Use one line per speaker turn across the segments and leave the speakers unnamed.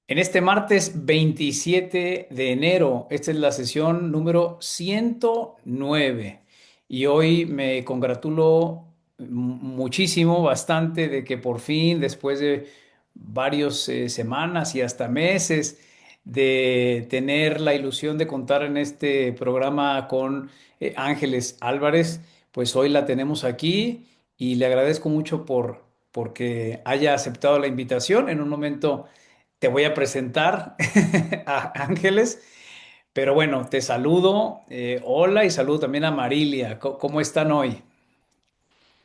En este martes 27 de enero, esta es la sesión número 109 y hoy me congratulo muchísimo, bastante de que por fin, después de varias semanas y hasta meses de tener la ilusión de contar en este programa con Ángeles Álvarez, pues hoy la tenemos aquí y le agradezco mucho porque haya aceptado la invitación. En un momento te voy a presentar a Ángeles, pero bueno, te saludo. Hola y saludo también a Marilia. ¿Cómo están hoy?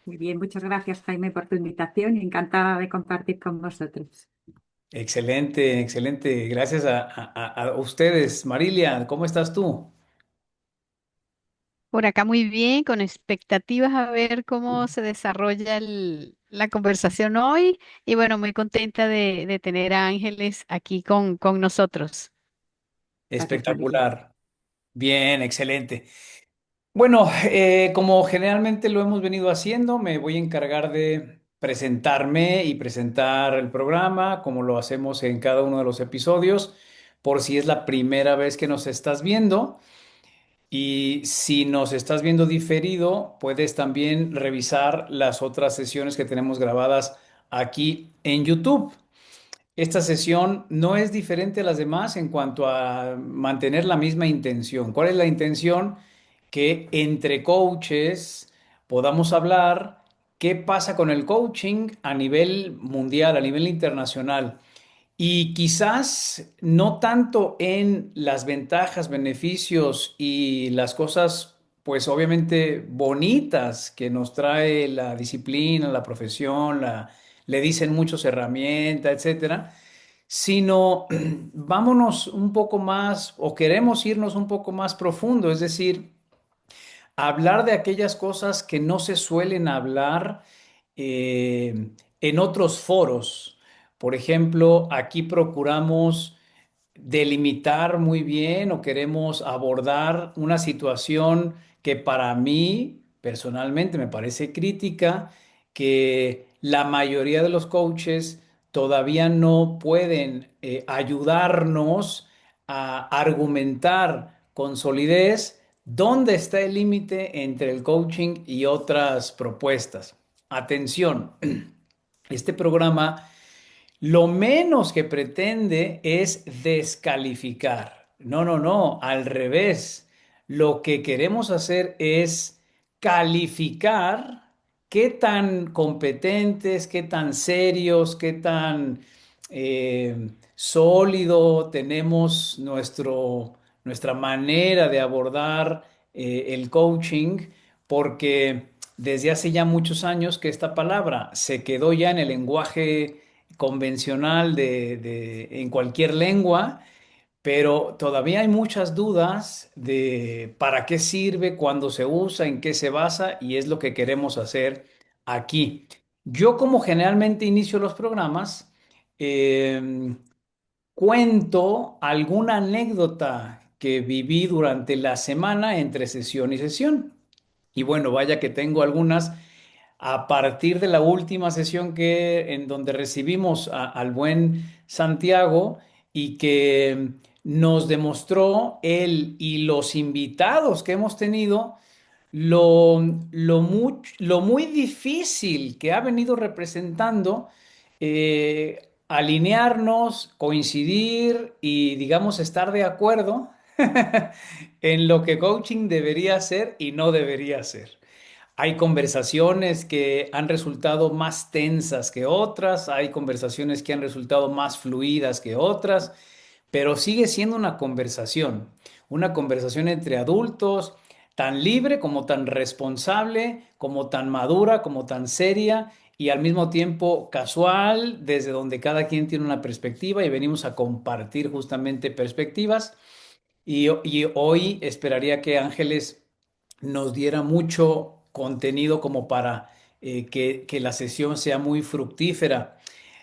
Muy bien, muchas gracias Jaime por tu invitación y encantada de compartir con vosotros.
Excelente, excelente. Gracias a ustedes. Marilia, ¿cómo estás tú?
Por acá muy bien, con expectativas a ver cómo se desarrolla la conversación hoy y bueno, muy contenta de tener a Ángeles aquí con nosotros.
Gracias, Marilia.
Espectacular. Bien, excelente. Bueno, como generalmente lo hemos venido haciendo, me voy a encargar de presentarme y presentar el programa, como lo hacemos en cada uno de los episodios, por si es la primera vez que nos estás viendo. Y si nos estás viendo diferido, puedes también revisar las otras sesiones que tenemos grabadas aquí en YouTube. Esta sesión no es diferente a las demás en cuanto a mantener la misma intención. ¿Cuál es la intención? Que entre coaches podamos hablar qué pasa con el coaching a nivel mundial, a nivel internacional. Y quizás no tanto en las ventajas, beneficios y las cosas, pues obviamente bonitas que nos trae la disciplina, la profesión, le dicen muchos herramientas, etcétera, sino vámonos un poco más o queremos irnos un poco más profundo, es decir, hablar de aquellas cosas que no se suelen hablar en otros foros. Por ejemplo, aquí procuramos delimitar muy bien o queremos abordar una situación que para mí personalmente me parece crítica, que la mayoría de los coaches todavía no pueden ayudarnos a argumentar con solidez dónde está el límite entre el coaching y otras propuestas. Atención, este programa lo menos que pretende es descalificar. No, no, no, al revés. Lo que queremos hacer es calificar qué tan competentes, qué tan serios, qué tan sólido tenemos nuestra manera de abordar el coaching, porque desde hace ya muchos años que esta palabra se quedó ya en el lenguaje convencional en cualquier lengua, pero todavía hay muchas dudas de para qué sirve, cuándo se usa, en qué se basa y es lo que queremos hacer aquí. Yo como generalmente inicio los programas, eh, cuento alguna anécdota que viví durante la semana entre sesión y sesión. Y bueno, vaya que tengo algunas a partir de la última sesión en donde recibimos al buen Santiago y que nos demostró él y los invitados que hemos tenido lo muy difícil que ha venido representando alinearnos, coincidir y, digamos, estar de acuerdo en lo que coaching debería ser y no debería ser. Hay conversaciones que han resultado más tensas que otras, hay conversaciones que han resultado más fluidas que otras, pero sigue siendo una conversación entre adultos, tan libre como tan responsable, como tan madura, como tan seria y al mismo tiempo casual, desde donde cada quien tiene una perspectiva y venimos a compartir justamente perspectivas. Y hoy esperaría que Ángeles nos diera mucho contenido como para que la sesión sea muy fructífera.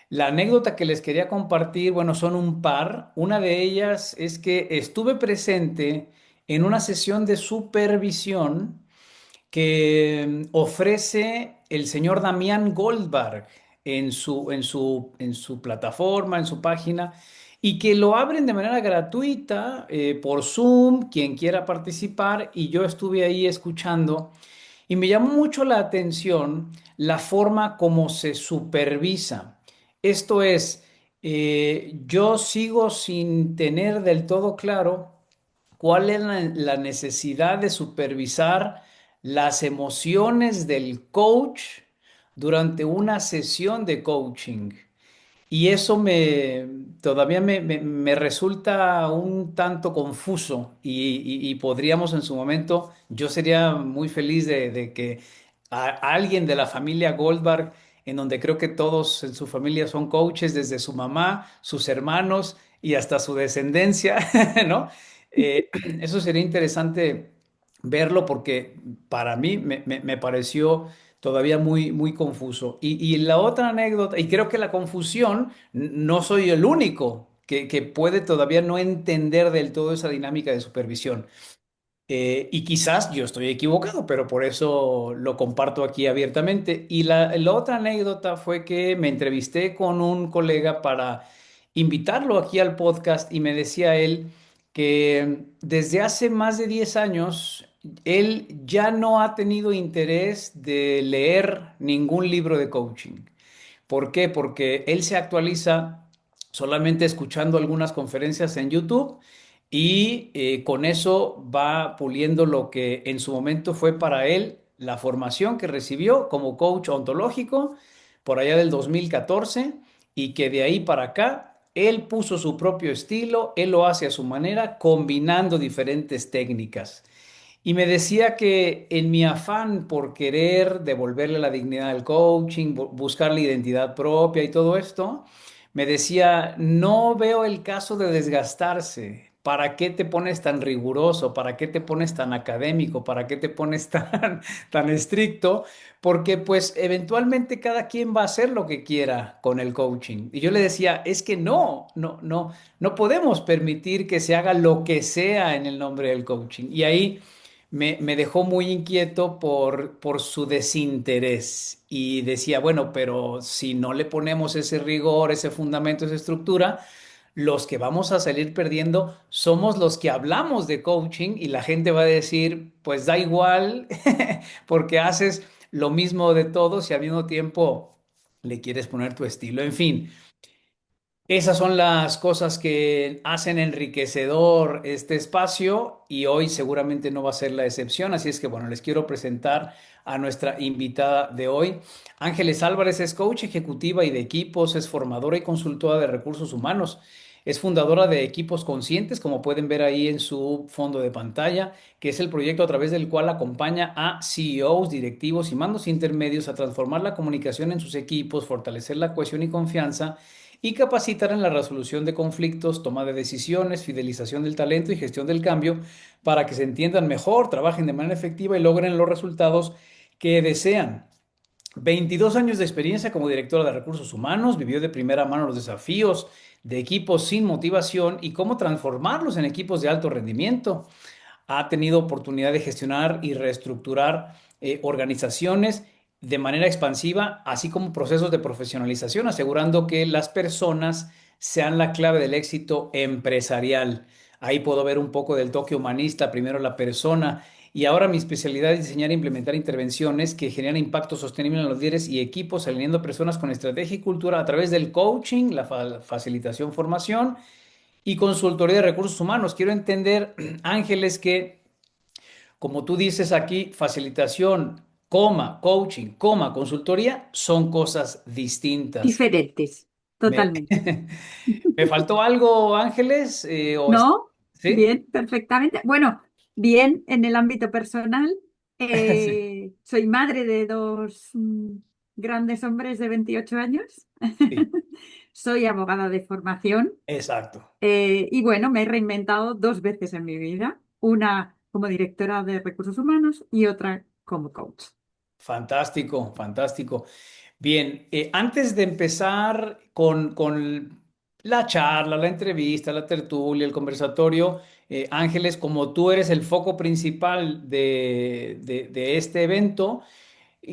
La anécdota que les quería compartir, bueno, son un par. Una de ellas es que estuve presente en una sesión de supervisión que ofrece el señor Damián Goldberg en su plataforma, en su página. y que lo abren de manera gratuita por Zoom, quien quiera participar, y yo estuve ahí escuchando y me llamó mucho la atención la forma como se supervisa. Esto es, yo sigo sin tener del todo claro cuál es la necesidad de supervisar las emociones del coach durante una sesión de coaching. Y eso todavía me resulta un tanto confuso y podríamos en su momento, yo sería muy feliz de que alguien de la familia Goldberg, en donde creo que todos en su familia son coaches, desde su mamá, sus hermanos y hasta su descendencia, ¿no? Eso sería interesante verlo porque para mí me pareció todavía muy confuso. Y la otra anécdota, y creo que la confusión, no soy el único que puede todavía no entender del todo esa dinámica de supervisión. Y quizás yo estoy equivocado, pero por eso lo comparto aquí abiertamente. Y la otra anécdota fue que me entrevisté con un colega para invitarlo aquí al podcast y me decía él que desde hace más de 10 años él ya no ha tenido interés de leer ningún libro de coaching. ¿Por qué? Porque él se actualiza solamente escuchando algunas conferencias en YouTube y con eso va puliendo lo que en su momento fue para él la formación que recibió como coach ontológico por allá del 2014 y que de ahí para acá él puso su propio estilo, él lo hace a su manera, combinando diferentes técnicas. Y me decía que en mi afán por querer devolverle la dignidad al coaching, buscar la identidad propia y todo esto, me decía, no veo el caso de desgastarse. ¿Para qué te pones tan riguroso? ¿Para qué te pones tan académico? ¿Para qué te pones tan estricto? Porque pues eventualmente cada quien va a hacer lo que quiera con el coaching. Y yo le decía, es que no podemos permitir que se haga lo que sea en el nombre del coaching. Y ahí me dejó muy inquieto por su desinterés y decía, bueno, pero si no le ponemos ese rigor, ese fundamento, esa estructura, los que vamos a salir perdiendo somos los que hablamos de coaching y la gente va a decir, pues da igual porque haces lo mismo de todos y al mismo tiempo le quieres poner tu estilo. En fin. Esas son las cosas que hacen enriquecedor este espacio y hoy seguramente no va a ser la excepción. Así es que bueno, les quiero presentar a nuestra invitada de hoy. Ángeles Álvarez es coach ejecutiva y de equipos, es formadora y consultora de recursos humanos. Es fundadora de Equipos Conscientes, como pueden ver ahí en su fondo de pantalla, que es el proyecto a través del cual acompaña a CEOs, directivos y mandos intermedios a transformar la comunicación en sus equipos, fortalecer la cohesión y confianza y capacitar en la resolución de conflictos, toma de decisiones, fidelización del talento y gestión del cambio para que se entiendan mejor, trabajen de manera efectiva y logren los resultados que desean. 22 años de experiencia como directora de recursos humanos, vivió de primera mano los desafíos de equipos sin motivación y cómo transformarlos en equipos de alto rendimiento. Ha tenido oportunidad de gestionar y reestructurar organizaciones de manera expansiva, así como procesos de profesionalización, asegurando que las personas sean la clave del éxito empresarial. Ahí puedo ver un poco del toque humanista, primero la persona, y ahora mi especialidad es diseñar e implementar intervenciones que generan impacto sostenible en los líderes y equipos, alineando personas con estrategia y cultura a través del coaching, la facilitación, formación y consultoría de recursos humanos. Quiero entender, Ángeles, que como tú dices aquí, facilitación, coma, coaching, coma, consultoría, son cosas distintas.
Diferentes,
¿Me,
totalmente.
¿Me faltó algo, Ángeles?
¿No?
¿Sí?
Bien, perfectamente. Bueno, bien en el ámbito personal.
Sí.
Soy madre de dos grandes hombres de 28 años.
Sí,
Soy abogada de formación.
exacto.
Y bueno, me he reinventado dos veces en mi vida. Una como directora de recursos humanos y otra como coach.
Fantástico, fantástico. Bien, antes de empezar con la charla, la entrevista, la tertulia, el conversatorio, Ángeles, como tú eres el foco principal de este evento,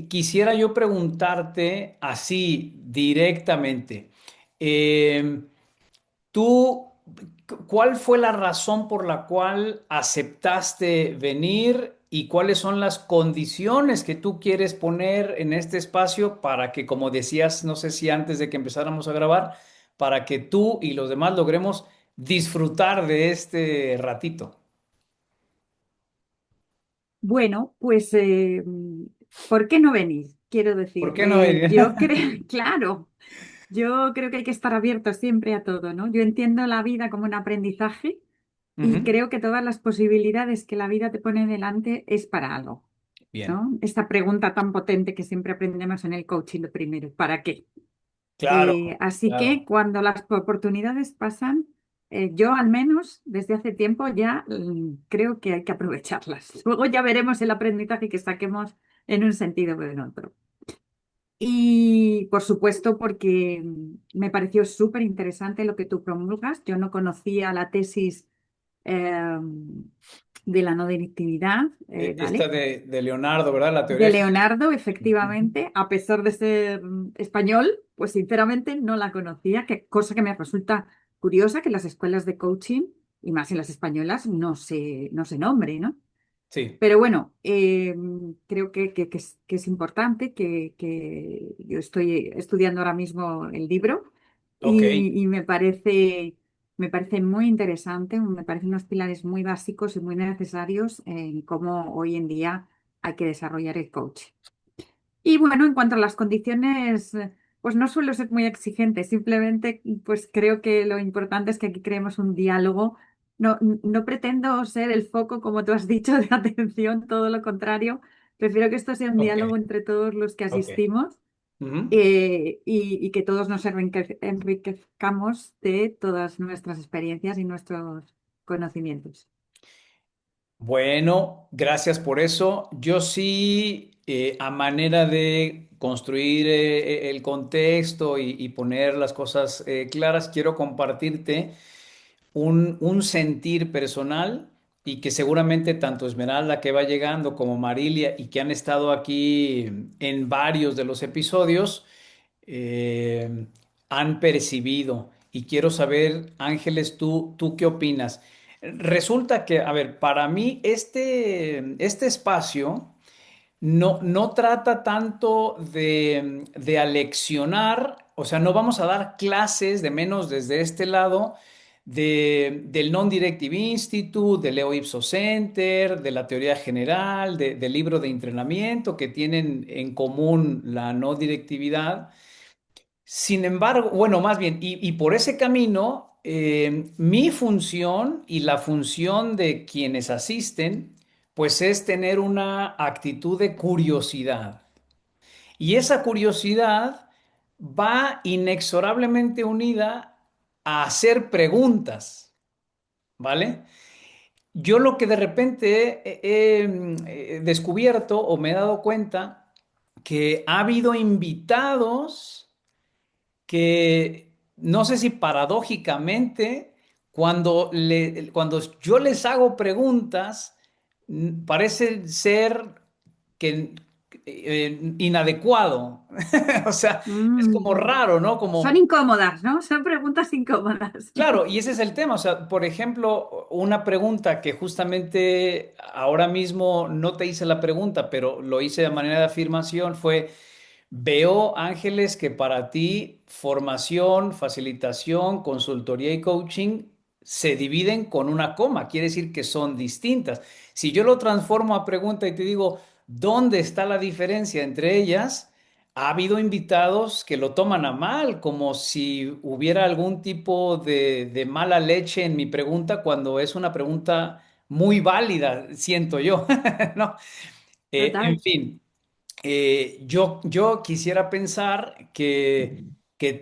quisiera yo preguntarte así directamente. eh, ¿Tú ¿cuál fue la razón por la cual aceptaste venir y cuáles son las condiciones que tú quieres poner en este espacio para que, como decías, no sé si antes de que empezáramos a grabar, para que tú y los demás logremos disfrutar de este ratito?
Bueno, pues, ¿por qué no venís? Quiero
¿Por
decir,
qué no?
yo creo, claro, yo creo que hay que estar abierto siempre a todo, ¿no? Yo entiendo la vida como un aprendizaje y
Ujú.
creo que todas las posibilidades que la vida te pone delante es para algo,
Bien,
¿no? Esta pregunta tan potente que siempre aprendemos en el coaching, lo primero, ¿para qué?
claro,
Así que
claro.
cuando las oportunidades pasan, yo al menos desde hace tiempo ya creo que hay que aprovecharlas. Luego ya veremos el aprendizaje que saquemos en un sentido o en otro. Y por supuesto porque me pareció súper interesante lo que tú promulgas. Yo no conocía la tesis eh, de la no directividad,
Esta
¿vale?
de Leonardo, ¿verdad? La
De
teoría.
Leonardo,
Ujú.
efectivamente, a pesar de ser español, pues sinceramente no la conocía, cosa que me resulta curiosa que en las escuelas de coaching, y más en las españolas, no se nombre, ¿no?
Sí,
Pero bueno, creo que es importante, que yo estoy estudiando ahora mismo el libro
ok.
y me parece muy interesante, me parecen unos pilares muy básicos y muy necesarios en cómo hoy en día hay que desarrollar el coaching. Y bueno, en cuanto a las condiciones, pues no suelo ser muy exigente, simplemente pues creo que lo importante es que aquí creemos un diálogo. No, no pretendo ser el foco, como tú has dicho, de atención, todo lo contrario. Prefiero que esto sea un
Ok,
diálogo entre todos los que
ok.
asistimos
Ujú.
y que todos nos enriquezcamos de todas nuestras experiencias y nuestros conocimientos.
Bueno, gracias por eso. Yo sí, a manera de construir el contexto y poner las cosas claras, quiero compartirte un sentir personal y que seguramente tanto Esmeralda que va llegando como Marilia y que han estado aquí en varios de los episodios eh, han percibido. Y quiero saber, Ángeles, ¿tú qué opinas? Resulta que, a ver, para mí este espacio no trata tanto de aleccionar, o sea, no vamos a dar clases, de menos desde este lado, del Non-Directive Institute, de Leo Ipsos Center, de la teoría general, del libro de entrenamiento que tienen en común la no directividad. Sin embargo, bueno, más bien, y por ese camino, mi función y la función de quienes asisten, pues es tener una actitud de curiosidad. Y esa curiosidad va inexorablemente unida a hacer preguntas, ¿vale? Yo lo que de repente he descubierto o me he dado cuenta que ha habido invitados que no sé si paradójicamente, cuando yo les hago preguntas, parece ser que inadecuado. O sea, es como
Mm,
raro, ¿no?
Son
Como,
incómodas, ¿no? Son preguntas incómodas.
claro, y ese es el tema. O sea, por ejemplo, una pregunta que justamente ahora mismo no te hice la pregunta, pero lo hice de manera de afirmación, fue... Veo, Ángeles, que para ti formación, facilitación, consultoría y coaching se dividen con una coma, quiere decir que son distintas. Si yo lo transformo a pregunta y te digo, ¿dónde está la diferencia entre ellas? Ha habido invitados que lo toman a mal, como si hubiera algún tipo de mala leche en mi pregunta cuando es una pregunta muy válida, siento yo, ¿no? En
Total.
fin, yo quisiera pensar que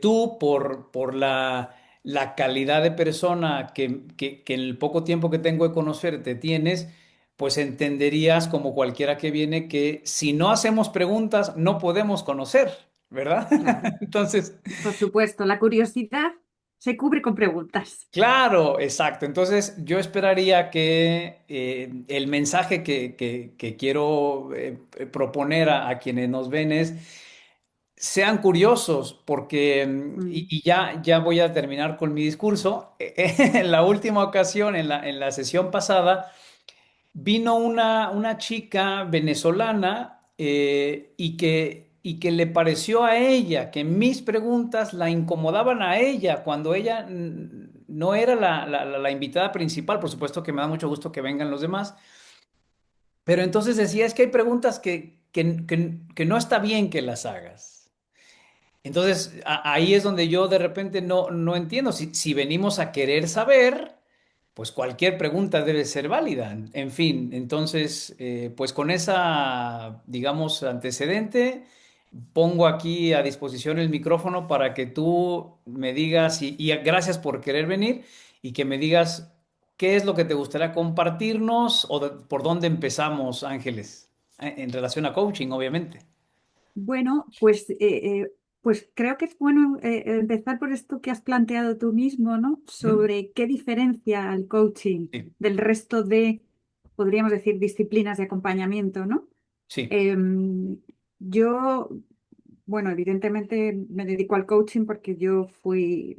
tú, por la calidad de persona que en el poco tiempo que tengo de conocerte tienes, pues entenderías como cualquiera que viene que si no hacemos preguntas no podemos conocer, ¿verdad?
Claro,
Entonces,
por supuesto, la curiosidad se cubre con preguntas.
claro, exacto. Entonces, yo esperaría que el mensaje que quiero proponer a quienes nos ven es sean curiosos, porque,
Mm.
y ya voy a terminar con mi discurso. En la última ocasión, en la sesión pasada, vino una chica venezolana y que le pareció a ella que mis preguntas la incomodaban a ella cuando ella no era la invitada principal. Por supuesto que me da mucho gusto que vengan los demás, pero entonces decía, es que hay preguntas que no está bien que las hagas. Entonces, ahí es donde yo de repente no entiendo. Si venimos a querer saber, pues cualquier pregunta debe ser válida. En fin, entonces, pues con esa, digamos, antecedente, pongo aquí a disposición el micrófono para que tú me digas, y gracias por querer venir, y que me digas qué es lo que te gustaría compartirnos o por dónde empezamos, Ángeles, en relación a coaching, obviamente.
Bueno, pues creo que es bueno empezar por esto que has planteado tú mismo, ¿no?
Ujú.
Sobre qué diferencia al coaching
Sí,
del resto de, podríamos decir, disciplinas de acompañamiento, ¿no?
sí.
Em, yo, bueno, evidentemente me dedico al coaching porque yo fui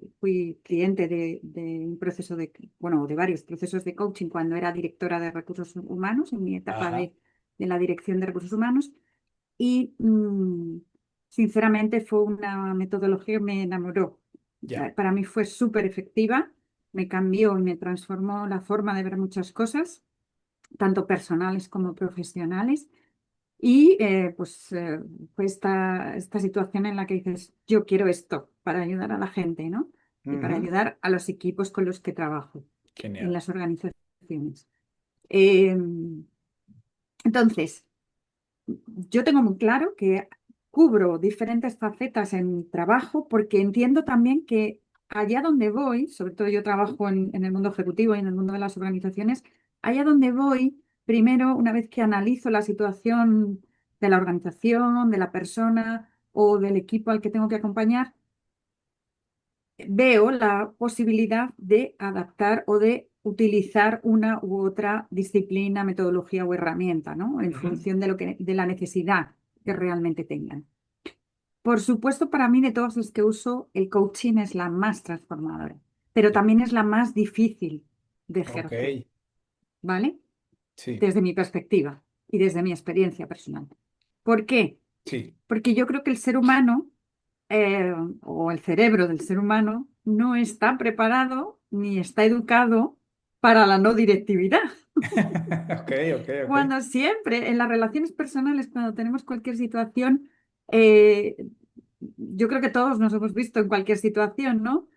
cliente de un proceso de, bueno, de varios procesos de coaching cuando era directora de recursos humanos, en mi etapa
Ajá,
de la dirección de recursos humanos. Y sinceramente fue una metodología que me enamoró.
ya.
Para mí fue súper efectiva, me cambió y me transformó la forma de ver muchas cosas, tanto personales como profesionales. Y fue esta situación en la que dices, yo quiero esto para ayudar a la gente, ¿no? Y para
Ujú.
ayudar a los equipos con los que trabajo en
Genial.
las organizaciones. Eh, entonces, yo tengo muy claro que cubro diferentes facetas en mi trabajo porque entiendo también que allá donde voy, sobre todo yo trabajo en el mundo ejecutivo y en el mundo de las organizaciones, allá donde voy, primero, una vez que analizo la situación de la organización, de la persona o del equipo al que tengo que acompañar, veo la posibilidad de adaptar o de utilizar una u otra disciplina, metodología o herramienta, ¿no? En
Ujú.
función de de la necesidad que realmente tengan. Por supuesto, para mí, de todas las que uso, el coaching es la más transformadora, pero
Ya.
también es la más difícil de
Ok,
ejercer, ¿vale?
sí,
Desde mi perspectiva y desde mi experiencia personal. ¿Por qué?
sí.
Porque yo creo que el ser humano o el cerebro del ser humano no está preparado ni está educado para la no directividad.
Ok, ok, ok.
Cuando siempre, en las relaciones personales, cuando tenemos cualquier situación, eh, yo creo que todos nos hemos visto en cualquier situación, ¿no?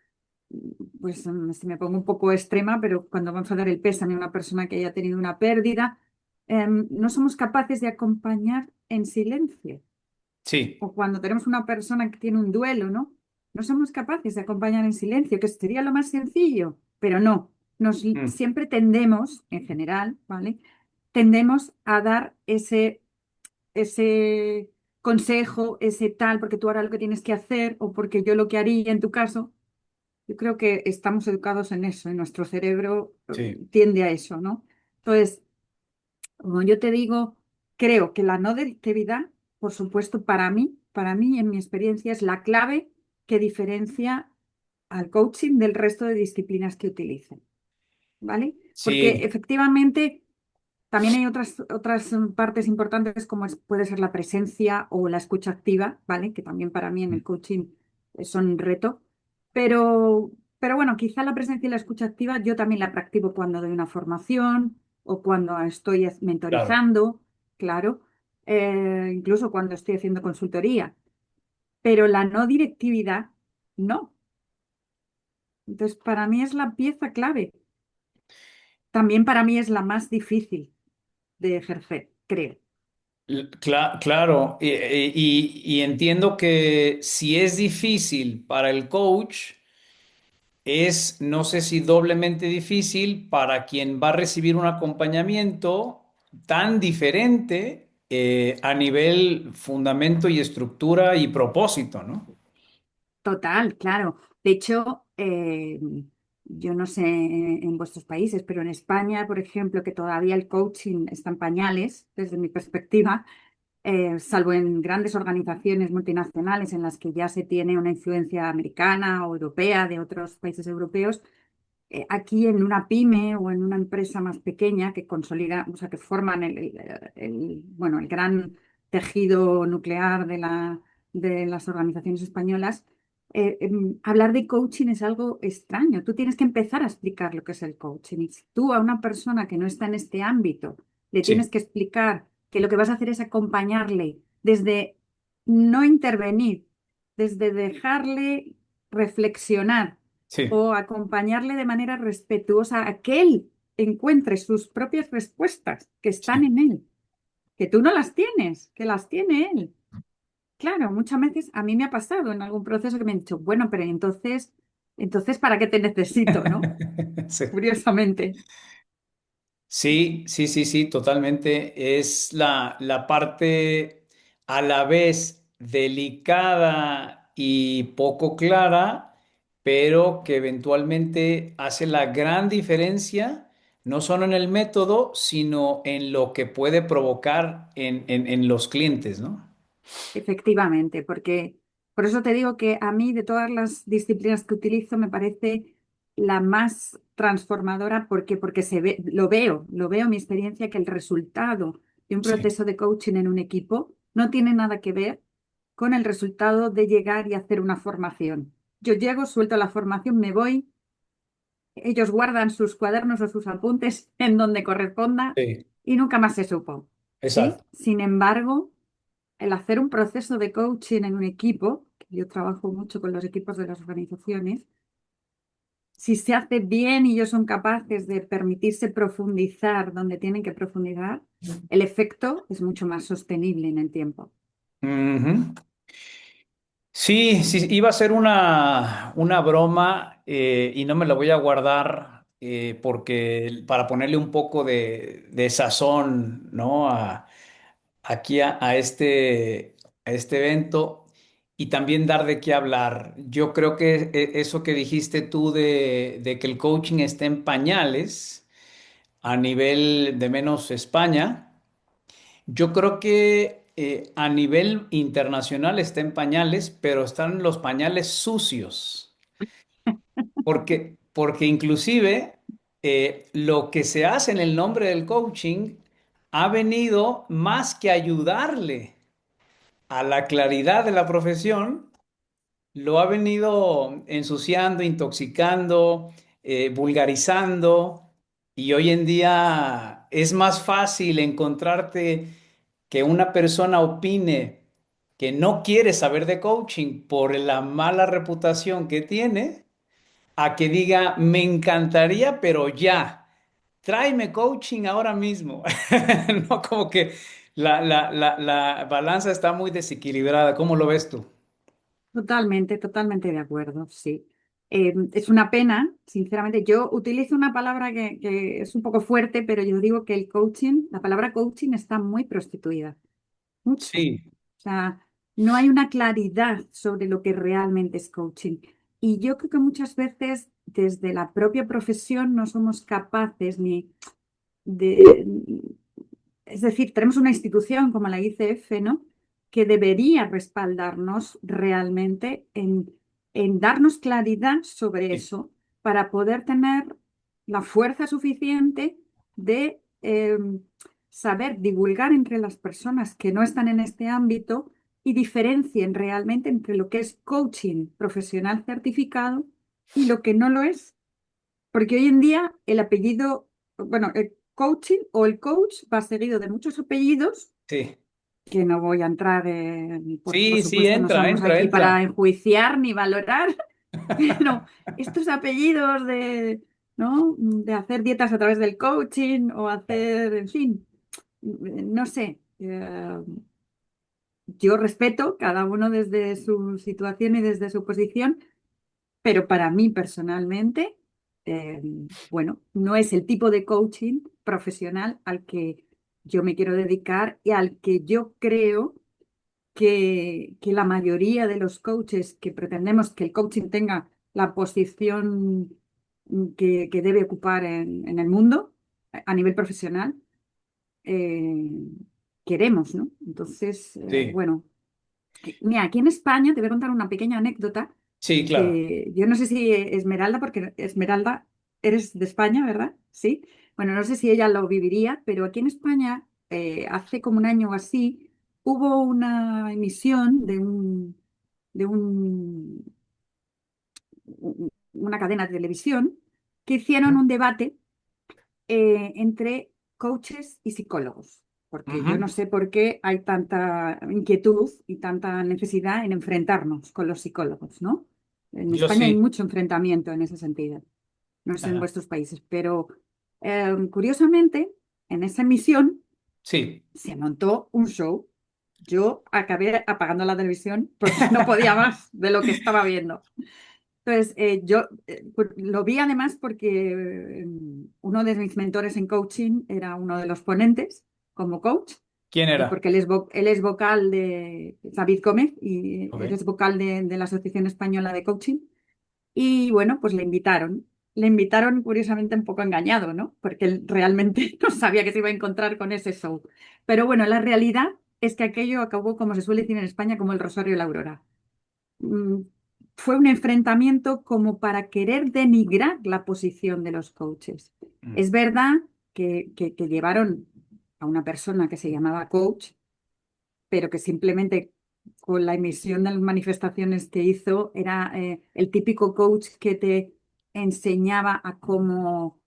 Pues si me pongo un poco extrema, pero cuando vamos a dar el pésame a una persona que haya tenido una pérdida, no somos capaces de acompañar en silencio
Sí.
o cuando tenemos una persona que tiene un duelo, ¿no? No somos capaces de acompañar en silencio, que sería lo más sencillo, pero no.
Mm,
Siempre tendemos, en general, ¿vale? Tendemos a dar ese consejo, ese tal, porque tú ahora lo que tienes que hacer o porque yo lo que haría en tu caso. Yo creo que estamos educados en eso, en nuestro cerebro
sí,
tiende a eso, ¿no? Entonces, como yo te digo, creo que la no directividad, por supuesto, para mí, en mi experiencia, es la clave que diferencia al coaching del resto de disciplinas que utilicen, ¿vale? Porque
sí,
efectivamente también hay otras partes importantes como puede ser la presencia o la escucha activa, ¿vale? Que también para mí en
mm,
el coaching son un reto. Pero, pero bueno, quizá la presencia y la escucha activa yo también la practico cuando doy una formación o cuando estoy
claro.
mentorizando, claro, incluso cuando estoy haciendo consultoría. Pero la no directividad, no. Entonces, para mí es la pieza clave. También para mí es la más difícil de ejercer, creo.
Claro, y entiendo que si es difícil para el coach, es, no sé si doblemente difícil para quien va a recibir un acompañamiento tan diferente a nivel fundamento y estructura y propósito, ¿no?
Total, claro. De hecho, yo no sé en vuestros países, pero en España, por ejemplo, que todavía el coaching está en pañales, desde mi perspectiva, salvo en grandes organizaciones multinacionales en las que ya se tiene una influencia americana o europea de otros países europeos. Aquí en una pyme o en una empresa más pequeña que consolida, o sea, que forman bueno, el gran tejido nuclear de las organizaciones españolas, hablar de coaching es algo extraño. Tú tienes que empezar a explicar lo que es el coaching. Y si tú a una persona que no está en este ámbito le tienes
Sí,
que explicar que lo que vas a hacer es acompañarle desde no intervenir, desde dejarle reflexionar
sí,
o acompañarle de manera respetuosa a que él encuentre sus propias respuestas que están
sí.
en él, que tú no las tienes, que las tiene él. Claro, muchas veces a mí me ha pasado en algún proceso que me han dicho, bueno, pero entonces, ¿para qué te necesito, no?
Sí.
Curiosamente.
Sí, sí, sí, sí, totalmente. Es la parte a la vez delicada y poco clara, pero que eventualmente hace la gran diferencia, no solo en el método, sino en lo que puede provocar en los clientes, ¿no?
Efectivamente, porque por eso te digo que a mí de todas las disciplinas que utilizo me parece la más transformadora porque lo veo en mi experiencia que el resultado de un
Sí,
proceso de coaching en un equipo no tiene nada que ver con el resultado de llegar y hacer una formación. Yo llego, suelto la formación, me voy, ellos guardan sus cuadernos o sus apuntes en donde corresponda
sí,
y nunca más se supo, ¿sí?
exacto.
Sin embargo, el hacer un proceso de coaching en un equipo, que yo trabajo mucho con los equipos de las organizaciones, si se hace bien y ellos son capaces de permitirse profundizar donde tienen que profundizar, el efecto es mucho más sostenible en el tiempo.
Ujú. Sí, sí, iba a ser una broma y no me la voy a guardar porque para ponerle un poco de sazón, ¿no? Aquí a este evento y también dar de qué hablar. Yo creo que eso que dijiste tú de que el coaching está en pañales a nivel de menos España. Yo creo que a nivel internacional está en pañales, pero están los pañales sucios, porque inclusive lo que se hace en el nombre del coaching ha venido más que ayudarle a la claridad de la profesión, lo ha venido ensuciando, intoxicando, vulgarizando, y hoy en día es más fácil encontrarte que una persona opine que no quiere saber de coaching por la mala reputación que tiene, a que diga, me encantaría, pero ya, tráeme coaching ahora mismo. No, como que la balanza está muy desequilibrada. ¿Cómo lo ves tú?
Totalmente, totalmente de acuerdo, sí. Es una pena, sinceramente. Yo utilizo una palabra que es un poco fuerte, pero yo digo que el coaching, la palabra coaching está muy prostituida, mucho.
Sí,
O sea, no hay una claridad sobre lo que realmente es coaching. Y yo creo que muchas veces desde la propia profesión no somos capaces ni de... Es decir, tenemos una institución como la ICF, ¿no? Que debería respaldarnos realmente en darnos claridad sobre
sí,
eso para poder tener la fuerza suficiente de saber divulgar entre las personas que no están en este ámbito y diferencien realmente entre lo que es coaching profesional certificado y lo que no lo es. Porque hoy en día el apellido, bueno, el coaching o el coach va seguido de muchos apellidos
sí.
que no voy a entrar en, porque por
Sí, sí,
supuesto no
entra,
somos
entra,
aquí para
entra.
enjuiciar ni valorar, pero estos apellidos de, ¿no? De hacer dietas a través del coaching o hacer, en fin, no sé. Yo respeto cada uno desde su situación y desde su posición, pero para mí personalmente, eh, bueno, no es el tipo de coaching profesional al que yo me quiero dedicar y al que yo creo que la mayoría de los coaches que pretendemos que el coaching tenga la posición que debe ocupar en el mundo a nivel profesional, eh, queremos, ¿no? Entonces,
Sí,
bueno, mira, aquí en España te voy a contar una pequeña anécdota
sí, claro.
que yo no sé si Esmeralda, porque Esmeralda eres de España, ¿verdad? Sí. Bueno, no sé si ella lo viviría, pero aquí en España, hace como un año o así, hubo una emisión de una cadena de televisión que hicieron
Ujú,
un debate entre coaches y psicólogos, porque yo no
ujú.
sé por qué hay tanta inquietud y tanta necesidad en enfrentarnos con los psicólogos, ¿no? En
Yo
España hay
sí.
mucho enfrentamiento en ese sentido, no sé en
Ajá.
vuestros países, pero curiosamente, en esa emisión
Sí.
se montó un show. Yo acabé apagando la televisión porque no podía más de lo que estaba viendo. Entonces, yo lo vi además porque uno de mis mentores en coaching era uno de los ponentes como coach,
¿Quién era?
porque él es vocal de David Gómez y él
Ok.
es vocal de la Asociación Española de Coaching. Y bueno, pues le invitaron. Le invitaron curiosamente un poco engañado, ¿no? Porque él realmente no sabía que se iba a encontrar con ese show. Pero bueno, la realidad es que aquello acabó, como se suele decir en España, como el Rosario y la Aurora. mm, Fue un enfrentamiento como para querer denigrar la posición de los coaches.
Mm.
Es verdad que llevaron a una persona que se llamaba coach, pero que simplemente con la emisión de las manifestaciones que hizo era el típico coach que te enseñaba a cómo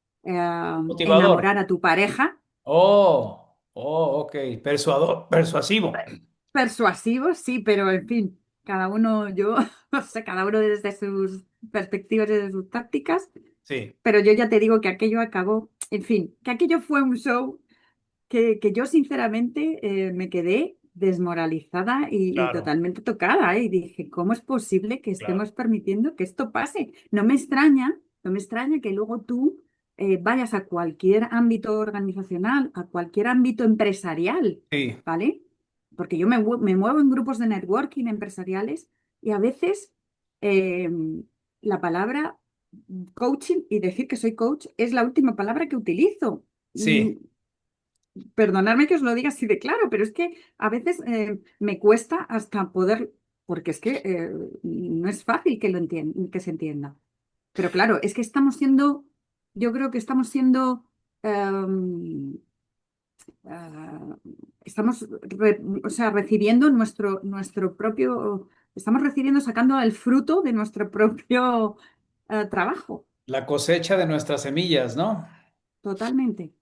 Motivador.
enamorar a tu pareja.
Oh, oh, ok. Persuador, persuasivo.
Persuasivo, sí, pero en fin, cada uno, yo, no sé, cada uno desde sus perspectivas y desde sus tácticas,
Sí,
pero yo ya te digo que aquello acabó, en fin, que aquello fue un show que yo sinceramente me quedé desmoralizada y
claro,
totalmente tocada, ¿eh? Y dije, ¿cómo es posible que
claro.
estemos permitiendo que esto pase? No me extraña que luego tú vayas a cualquier ámbito organizacional, a cualquier ámbito empresarial,
Sí,
¿vale? Porque yo me muevo en grupos de networking empresariales y a veces eh, la palabra coaching y decir que soy coach es la última palabra que utilizo. Mm,
sí,
Perdonadme que os lo diga así de claro, pero es que a veces me cuesta hasta poder, porque es que no es fácil que que se entienda. Pero claro, es que estamos siendo, yo creo que estamos siendo, em, ah, estamos, o sea, recibiendo nuestro propio, estamos recibiendo, sacando el fruto de nuestro propio trabajo,
la cosecha de nuestras semillas, ¿no?
totalmente.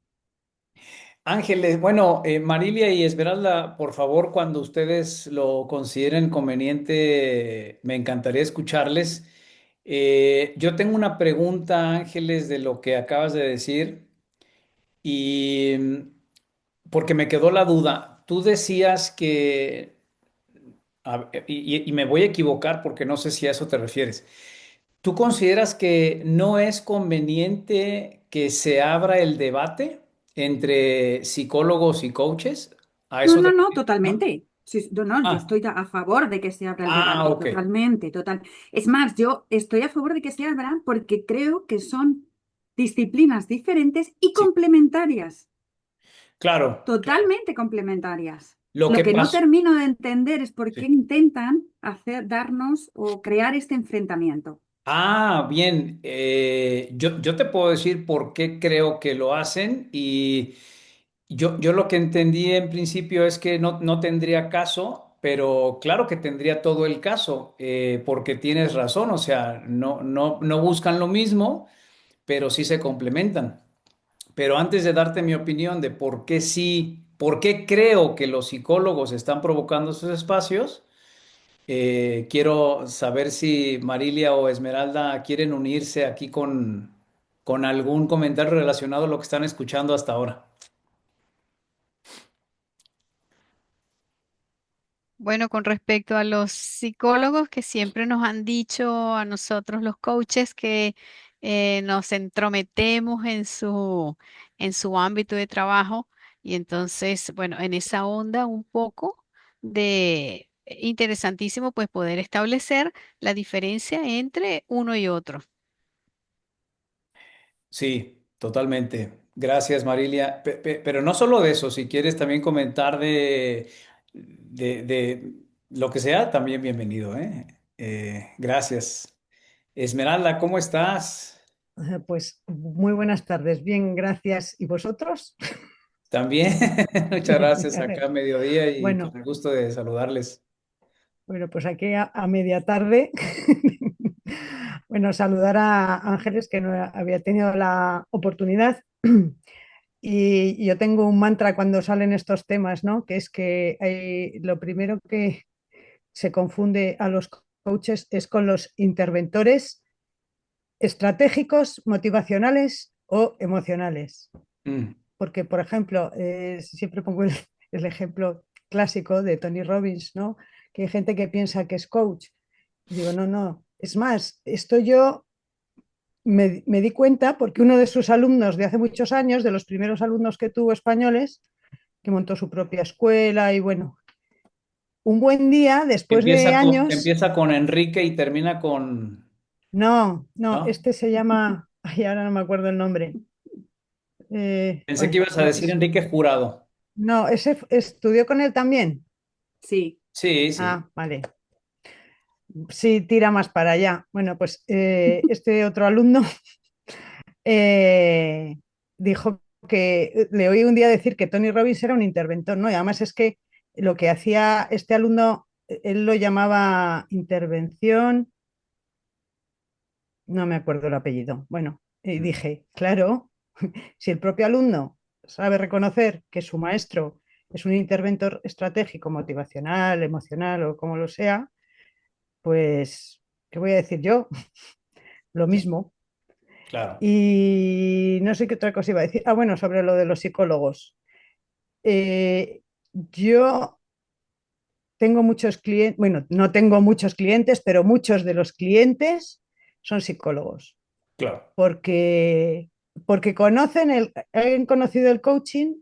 Ángeles, bueno, Marilia y Esmeralda, por favor, cuando ustedes lo consideren conveniente, me encantaría escucharles. Yo tengo una pregunta, Ángeles, de lo que acabas de decir, y porque me quedó la duda. Tú decías que, y me voy a equivocar porque no sé si a eso te refieres. ¿Tú consideras que no es conveniente que se abra el debate entre psicólogos y coaches? ¿A
No,
eso te
no, no,
refieres? ¿No?
totalmente. Sí, no, no, yo
Ah,
estoy a favor de que se abra el debate,
ok.
totalmente, total. Es más, yo estoy a favor de que se abra porque creo que son disciplinas diferentes y
Sí,
complementarias,
claro, claro.
totalmente complementarias.
Lo
Lo
que
que no
pasó.
termino de entender es por qué
Sí.
intentan darnos o crear este enfrentamiento.
Ah, bien. Yo te puedo decir por qué creo que lo hacen y yo lo que entendí en principio es que no tendría caso, pero claro que tendría todo el caso, porque tienes razón, o sea, no buscan lo mismo, pero sí se complementan. Pero antes de darte mi opinión de por qué sí, por qué creo que los psicólogos están provocando esos espacios, quiero saber si Marilia o Esmeralda quieren unirse aquí con algún comentario relacionado a lo que están escuchando hasta ahora.
Bueno, con respecto a los psicólogos que siempre nos han dicho a nosotros los coaches que nos entrometemos en su ámbito de trabajo y entonces, bueno, en esa onda un poco de interesantísimo pues poder establecer la diferencia entre uno y otro.
Sí, totalmente. Gracias, Marilia. Pero no solo de eso, si quieres también comentar de lo que sea, también bienvenido, ¿eh? Gracias. Esmeralda, ¿cómo estás?
Pues muy buenas tardes, bien, gracias. ¿Y vosotros?
También, muchas
Bien,
gracias. Acá a mediodía y con
Bueno,
el gusto de saludarles.
bueno, pues aquí a media tarde. Bueno, saludar a Ángeles, que no había tenido la oportunidad. Y yo tengo un mantra cuando salen estos temas, ¿no? Que es que lo primero que se confunde a los coaches es con los interventores estratégicos, motivacionales o emocionales.
Mm,
Porque, por ejemplo, siempre pongo el ejemplo clásico de Tony Robbins, ¿no? Que hay gente que piensa que es coach. Y digo, no, no. Es más, esto yo me di cuenta porque uno de sus alumnos de hace muchos años, de los primeros alumnos que tuvo españoles, que montó su propia escuela y bueno, un buen día, después de años,
empieza con Enrique y termina con,
no, no,
¿no?
este se llama, ay, ahora no me acuerdo el nombre.
Pensé que
Ay,
ibas a decir Enrique Jurado.
no, ese estudió con él también.
Sí,
Sí, sí.
Ah, vale. Sí, tira más para allá. Bueno, pues este otro alumno eh, dijo que le oí un día decir que Tony Robbins era un interventor, ¿no? Y además es que lo que hacía este alumno, él lo llamaba intervención, no me acuerdo el apellido. Bueno, y
Mm,
dije, claro, si el propio alumno sabe reconocer que su maestro es un interventor estratégico, motivacional, emocional o como lo sea, pues, ¿qué voy a decir yo? Lo
sí,
mismo.
claro.
Y no sé qué otra cosa iba a decir. Ah, bueno, sobre lo de los psicólogos. Yo tengo muchos clientes, bueno, no tengo muchos clientes, pero muchos de los clientes son psicólogos,
Claro.
porque, porque han conocido el coaching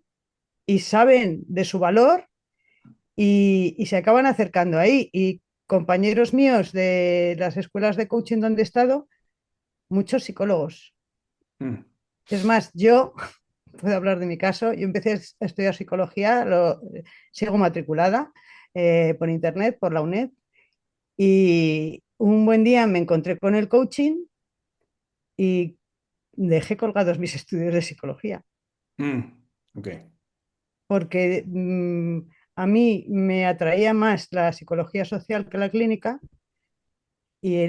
y saben de su valor y se acaban acercando ahí. Y compañeros míos de las escuelas de coaching donde he estado, muchos psicólogos.
Mm,
Es más, yo puedo hablar de mi caso. Yo empecé a estudiar psicología, sigo matriculada por internet, por la UNED, y un buen día me encontré con el coaching y dejé colgados mis estudios de psicología,
mm, ok.
porque a mí me atraía más la psicología social que la clínica y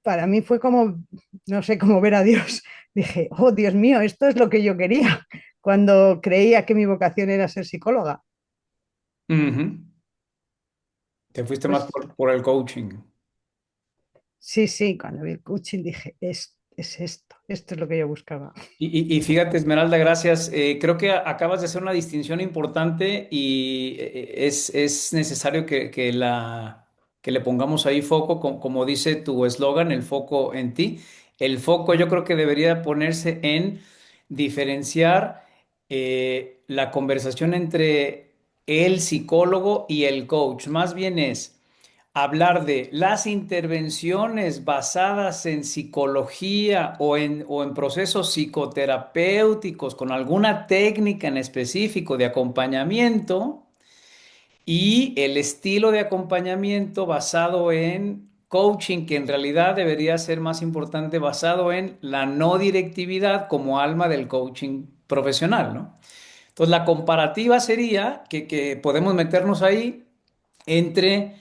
para mí fue como, no sé, como ver a Dios. Dije, oh Dios mío, esto es lo que yo quería cuando creía que mi vocación era ser psicóloga.
Ujú. Te fuiste más
Pues
por el coaching.
sí, sí, cuando vi el coaching dije, es esto es lo que yo buscaba.
Y fíjate, Esmeralda, gracias. Creo que acabas de hacer una distinción importante y es necesario que le pongamos ahí foco, como dice tu eslogan, el foco en ti. El foco yo creo que debería ponerse en diferenciar la conversación entre el psicólogo y el coach. Más bien es hablar de las intervenciones basadas en psicología o en procesos psicoterapéuticos con alguna técnica en específico de acompañamiento y el estilo de acompañamiento basado en coaching, que en realidad debería ser más importante, basado en la no directividad como alma del coaching profesional, ¿no? Entonces, la comparativa sería que podemos meternos ahí entre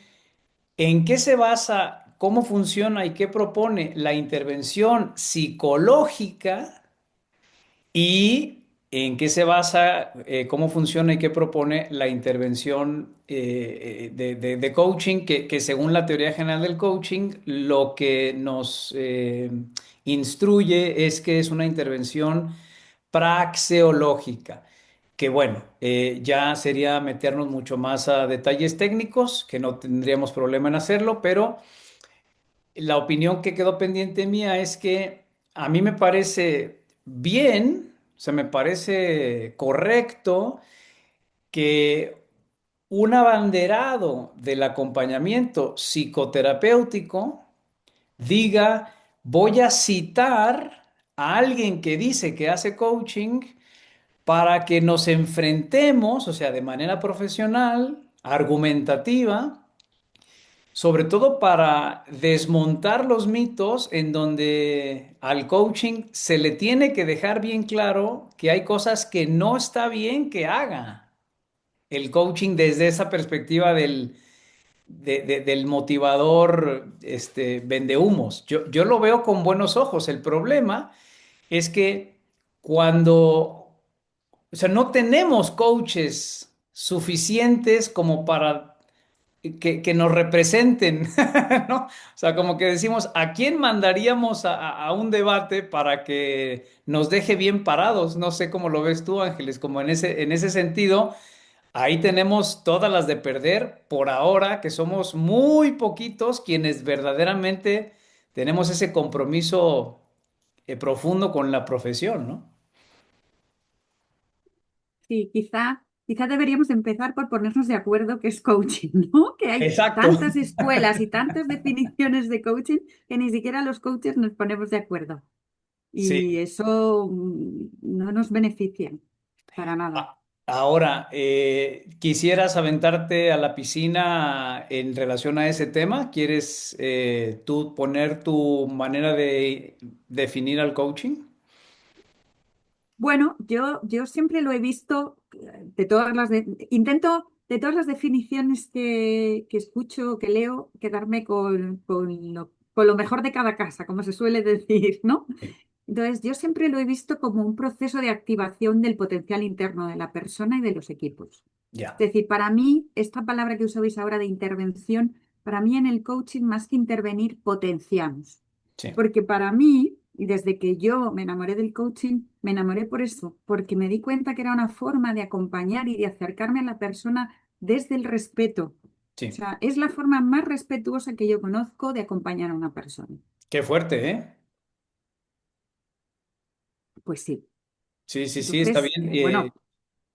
¿en qué se basa, cómo funciona y qué propone la intervención psicológica y en qué se basa, cómo funciona y qué propone la intervención de coaching, que según la teoría general del coaching, lo que nos instruye es que es una intervención praxeológica? Que bueno, ya sería meternos mucho más a detalles técnicos, que no tendríamos problema en hacerlo, pero la opinión que quedó pendiente mía es que a mí me parece bien, o sea, me parece correcto que un abanderado del acompañamiento psicoterapéutico diga, voy a citar a alguien que dice que hace coaching para que nos enfrentemos, o sea, de manera profesional, argumentativa, sobre todo para desmontar los mitos en donde al coaching se le tiene que dejar bien claro que hay cosas que no está bien que haga. El coaching desde esa perspectiva del motivador, vendehumos. Yo lo veo con buenos ojos. El problema es que cuando, o sea, no tenemos coaches suficientes como para que nos representen, ¿no? O sea, como que decimos, ¿a quién mandaríamos a un debate para que nos deje bien parados? No sé cómo lo ves tú, Ángeles, como en ese sentido, ahí tenemos todas las de perder por ahora, que somos muy poquitos quienes verdaderamente tenemos ese compromiso profundo con la profesión, ¿no?
Sí, quizá deberíamos empezar por ponernos de acuerdo qué es coaching, ¿no? Que hay
Exacto.
tantas escuelas y tantas definiciones de coaching que ni siquiera los coaches nos ponemos de acuerdo. Y
Sí.
eso no nos beneficia para nada.
Ahora, ¿quisieras aventarte a la piscina en relación a ese tema? ¿Quieres tú poner tu manera de definir al coaching?
Bueno, yo siempre lo he visto de todas intento de todas las definiciones que escucho, que leo, quedarme con lo mejor de cada casa, como se suele decir, ¿no?
Sí.
Entonces, yo siempre lo he visto como un proceso de activación del potencial interno de la persona y de los equipos.
Ya,
Es decir, para mí, esta palabra que usabais ahora de intervención, para mí en el coaching, más que intervenir, potenciamos.
sí,
Porque para mí, y desde que yo me enamoré del coaching, me enamoré por eso, porque me di cuenta que era una forma de acompañar y de acercarme a la persona desde el respeto. O
sí.
sea, es la forma más respetuosa que yo conozco de acompañar a una persona.
Qué fuerte, ¿eh?
Pues sí.
Sí, sí, sí, está
Entonces,
bien.
bueno,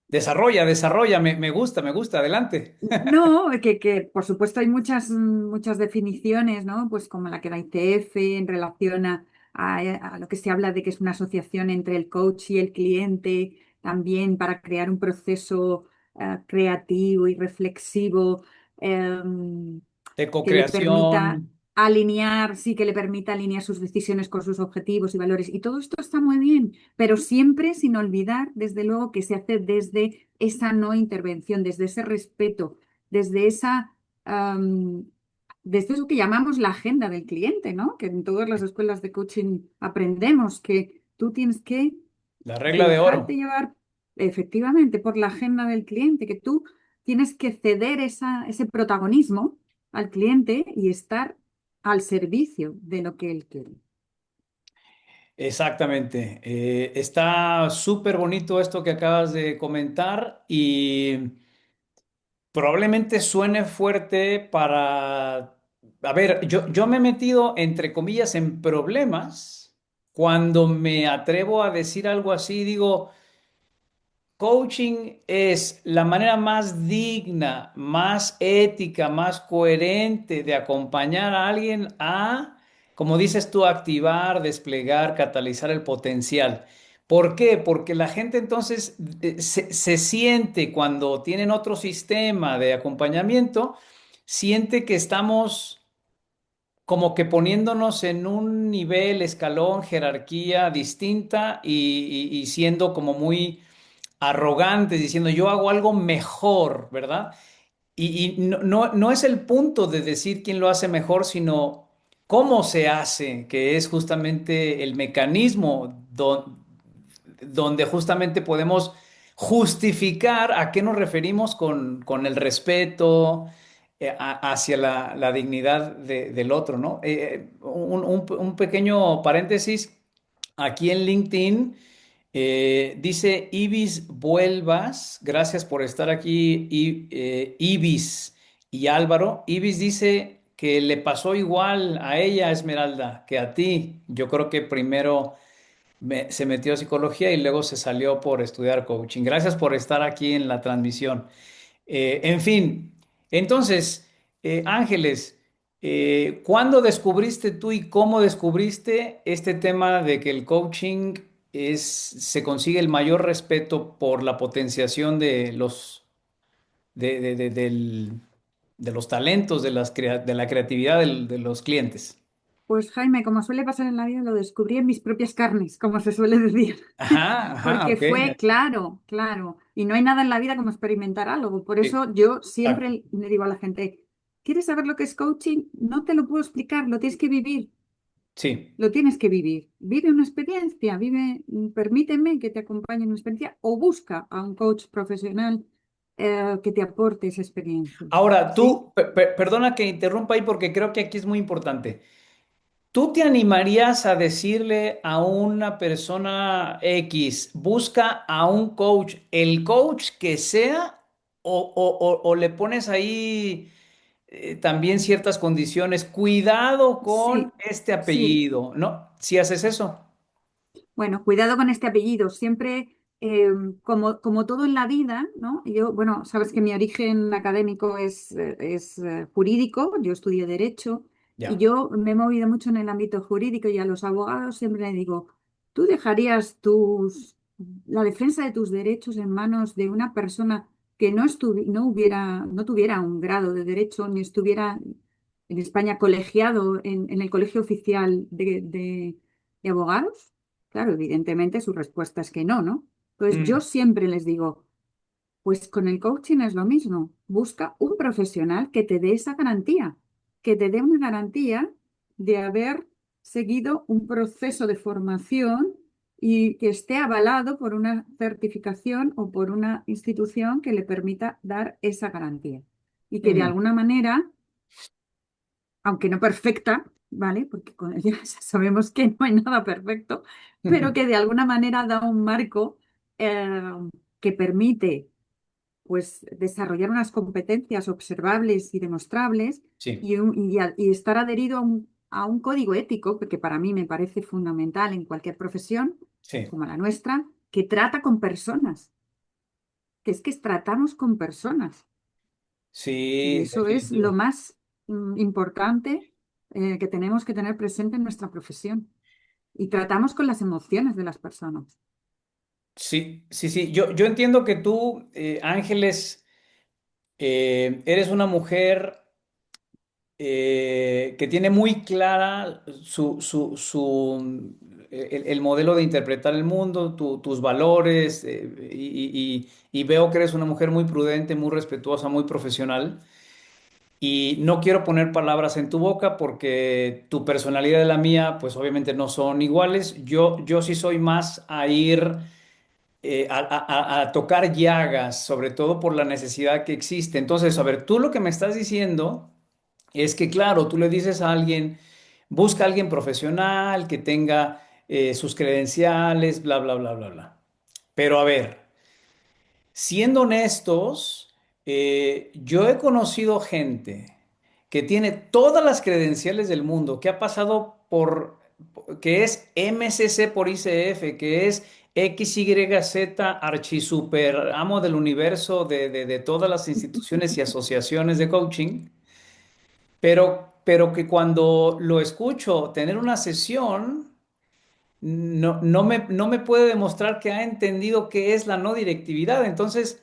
Desarrolla, me gusta, adelante.
no, que por supuesto hay muchas definiciones, ¿no? Pues como la que da ICF en relación a lo que se habla de que es una asociación entre el coach y el cliente, también para crear un proceso creativo y reflexivo. em,
De
que le
co-creación.
permita alinear, sí, que le permita alinear sus decisiones con sus objetivos y valores. Y todo esto está muy bien, pero siempre sin olvidar, desde luego, que se hace desde esa no intervención, desde ese respeto, desde am, desde eso que llamamos la agenda del cliente, ¿no? Que en todas las escuelas de coaching aprendemos que tú tienes que
La regla de
dejarte
oro.
llevar efectivamente por la agenda del cliente, que tú tienes que ceder ese protagonismo al cliente y estar al servicio de lo que él quiere.
Exactamente. Está súper bonito esto que acabas de comentar y probablemente suene fuerte para... A ver, yo me he metido, entre comillas, en problemas cuando me atrevo a decir algo así, digo... Coaching es la manera más digna, más ética, más coherente de acompañar a alguien a, como dices tú, activar, desplegar, catalizar el potencial. ¿Por qué? Porque la gente entonces se siente cuando tienen otro sistema de acompañamiento, siente que estamos como que poniéndonos en un nivel, escalón, jerarquía distinta y siendo como muy arrogantes, diciendo yo hago algo mejor, ¿verdad? Y no es el punto de decir quién lo hace mejor, sino cómo se hace, que es justamente el mecanismo donde justamente podemos justificar a qué nos referimos con el respeto hacia la dignidad del otro, ¿no? Un pequeño paréntesis, aquí en LinkedIn. Dice Ibis Vuelvas, gracias por estar aquí, Ibis y Álvaro. Ibis dice que le pasó igual a ella, Esmeralda, que a ti. Yo creo que primero se metió a psicología y luego se salió por estudiar coaching. Gracias por estar aquí en la transmisión. En fin, entonces, Ángeles. ¿Cuándo descubriste tú y cómo descubriste este tema de que el coaching se consigue el mayor respeto por la potenciación de de los talentos, de la creatividad de los clientes?
Pues Jaime, como suele pasar en la vida, lo descubrí en mis propias carnes, como se suele decir.
Ajá, ajá,
Porque
ok.
fue claro, claro. Y no hay nada en la vida como experimentar algo. Por
Sí,
eso yo
exacto.
siempre le digo a la gente, ¿quieres saber lo que es coaching? No te lo puedo explicar, lo tienes que vivir.
Sí.
Lo tienes que vivir. Vive una experiencia, permíteme que te acompañe en una experiencia o busca a un coach profesional que te aporte esa experiencia.
Ahora,
¿Sí?
tú, perdona que interrumpa ahí porque creo que aquí es muy importante. ¿Tú te animarías a decirle a una persona X, busca a un coach, el coach que sea, o le pones ahí también ciertas condiciones? Cuidado con
Sí,
este
sí.
apellido, ¿no? Si haces eso.
Bueno, cuidado con este apellido. Siempre, como todo en la vida, ¿no? Yo, bueno, sabes que mi origen académico es jurídico, yo estudié Derecho y
Ya.
yo me he movido mucho en el ámbito jurídico y a los abogados siempre les digo, ¿tú dejarías la defensa de tus derechos en manos de una persona que no tuviera un grado de derecho ni estuviera en España colegiado en el colegio oficial de abogados? Claro, evidentemente su respuesta es que no, ¿no? Entonces
Mm,
yo siempre les digo, pues con el coaching es lo mismo. Busca un profesional que te dé esa garantía, que te dé una garantía de haber seguido un proceso de formación y que esté avalado por una certificación o por una institución que le permita dar esa garantía. Y que de
mm,
alguna manera, aunque no perfecta, ¿vale? Porque con ella ya sabemos que no hay nada perfecto, pero que de alguna manera da un marco eh, que permite pues desarrollar unas competencias observables y demostrables
sí,
y estar adherido a un código ético, que para mí me parece fundamental en cualquier profesión,
sí,
como la nuestra, que trata con personas, que es que tratamos con personas. Y
sí,
eso es lo
definitivo.
más importante que tenemos que tener presente en nuestra profesión. Y tratamos con las emociones de las personas.
Sí, sí, sí. Yo entiendo que tú, Ángeles, eres una mujer que tiene muy clara el modelo de interpretar el mundo, tus valores, y veo que eres una mujer muy prudente, muy respetuosa, muy profesional. Y no quiero poner palabras en tu boca porque tu personalidad y la mía, pues obviamente no son iguales. Yo sí soy más a ir a tocar llagas, sobre todo por la necesidad que existe. Entonces, a ver, tú lo que me estás diciendo es que, claro, tú le dices a alguien, busca a alguien profesional que tenga sus credenciales, bla, bla, bla, bla, bla. Pero a ver, siendo honestos, yo he conocido gente que tiene todas las credenciales del mundo, que ha pasado que es MCC por ICF, que es XYZ archisuper amo del universo de todas las instituciones y asociaciones de coaching, pero que cuando lo escucho tener una sesión, no me puede demostrar que ha entendido qué es la no directividad. Entonces,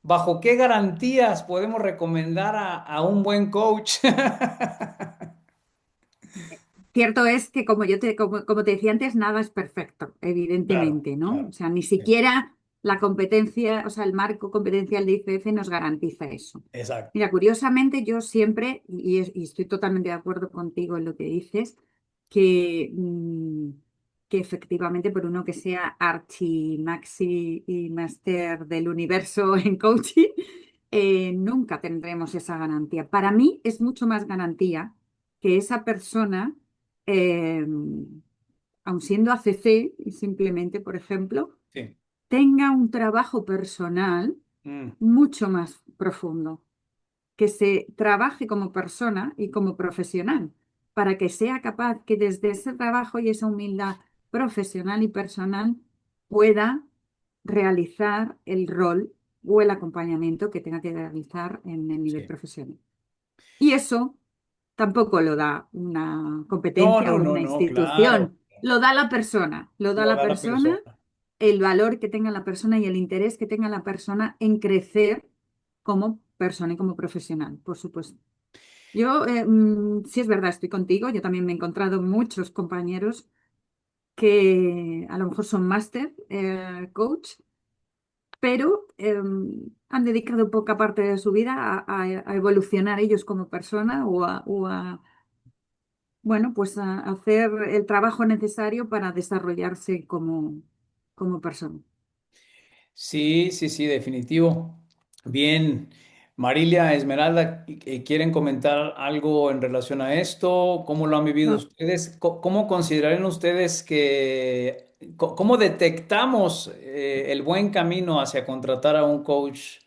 ¿bajo qué garantías podemos recomendar a un buen coach?
Cierto es que, como te decía antes, nada es perfecto,
Claro,
evidentemente, ¿no? O
claro.
sea, ni
Sí,
siquiera la competencia, o sea, el marco competencial de ICF nos garantiza eso.
exacto.
Mira, curiosamente, yo siempre, y estoy totalmente de acuerdo contigo en lo que dices, que, mm, que efectivamente, por uno que sea archi, maxi y máster del universo en coaching, nunca tendremos esa garantía. Para mí es mucho más garantía que esa persona eh, aun siendo ACC, y simplemente, por ejemplo,
Sí.
tenga un trabajo personal
Mm,
mucho más profundo, que se trabaje como persona y como profesional, para que sea capaz que desde ese trabajo y esa humildad profesional y personal pueda realizar el rol o el acompañamiento que tenga que realizar en el nivel
sí.
profesional. Y eso tampoco lo da una
No,
competencia
no,
o
no,
una
no, claro.
institución, lo da la persona, lo da
Lo
la
da la
persona,
persona.
el valor que tenga la persona y el interés que tenga la persona en crecer como persona y como profesional, por supuesto. Yo, sí es verdad, estoy contigo, yo también me he encontrado muchos compañeros que a lo mejor son máster coach, pero han dedicado poca parte de su vida a evolucionar ellos como persona bueno, pues a hacer el trabajo necesario para desarrollarse como persona.
Sí, sí, sí, definitivo. Bien, Marilia, Esmeralda, ¿quieren comentar algo en relación a esto? ¿Cómo lo han vivido
No,
ustedes? ¿Cómo considerarían ustedes cómo detectamos el buen camino hacia contratar a un coach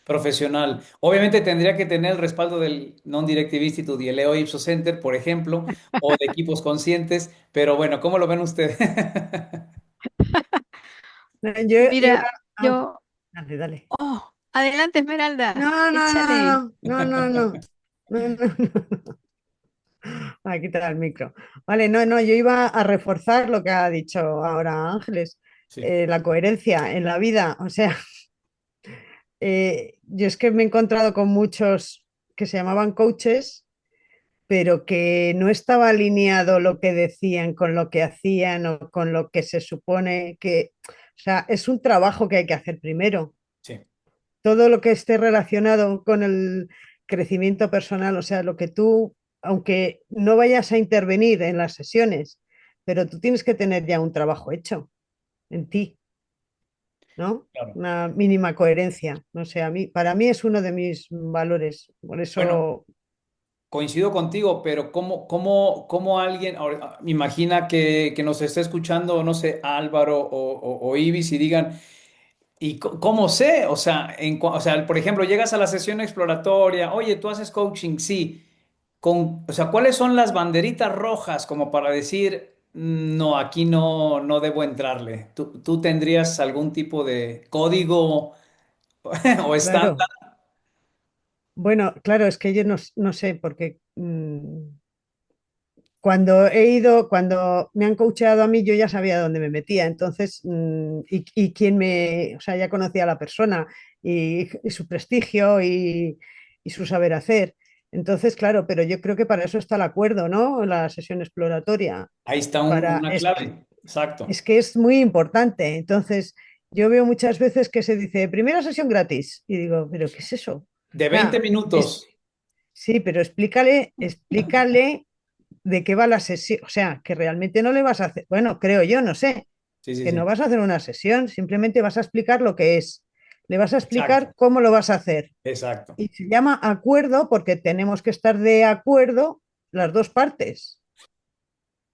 profesional? Obviamente tendría que tener el respaldo del Non-Directive Institute y el EO Ipsos Center, por ejemplo, o de equipos conscientes, pero bueno, ¿cómo lo ven ustedes?
no, yo
Mira,
ah,
yo,
dale, dale.
oh, adelante Esmeralda,
No, no,
échale.
no, no, no, no, no, no, no, no. Ah, quita el micro. Vale, no, no, yo iba a reforzar lo que ha dicho ahora Ángeles,
Sí,
la coherencia en la vida. O sea, yo es que me he encontrado con muchos que se llamaban coaches, pero que no estaba alineado lo que decían con lo que hacían o con lo que se supone que, o sea, es un trabajo que hay que hacer primero.
sí,
Todo lo que esté relacionado con el crecimiento personal, o sea, lo que tú, aunque no vayas a intervenir en las sesiones, pero tú tienes que tener ya un trabajo hecho en ti, ¿no?
claro.
Una mínima coherencia. No sé, a mí, para mí es uno de mis valores. Por
Bueno,
eso,
coincido contigo, pero ¿cómo alguien, ahora, imagina que nos esté escuchando, no sé, Álvaro o Ibis y digan, ¿y cómo sé? O sea, o sea, por ejemplo, llegas a la sesión exploratoria, oye, tú haces coaching, sí. O sea, ¿cuáles son las banderitas rojas como para decir, no, aquí no debo entrarle"? ¿Tú tendrías algún tipo de código o estándar?
claro. Bueno, claro, es que yo no, no sé, porque cuando he ido, cuando me han coacheado a mí, yo ya sabía dónde me metía, entonces, y quién me, o sea, ya conocía a la persona y su prestigio y su saber hacer. Entonces, claro, pero yo creo que para eso está el acuerdo, ¿no? La sesión exploratoria,
Ahí está
para,
una clave. Exacto.
es que es muy importante. Entonces, yo veo muchas veces que se dice, primera sesión gratis, y digo, ¿pero qué es eso? O
De 20
sea,
minutos.
sí, pero explícale de qué va la sesión, o sea, que realmente no le vas a hacer, bueno, creo yo, no sé,
Sí, sí,
que no
sí.
vas a hacer una sesión, simplemente vas a explicar lo que es, le vas a explicar
Exacto,
cómo lo vas a hacer.
exacto.
Y se llama acuerdo porque tenemos que estar de acuerdo las dos partes.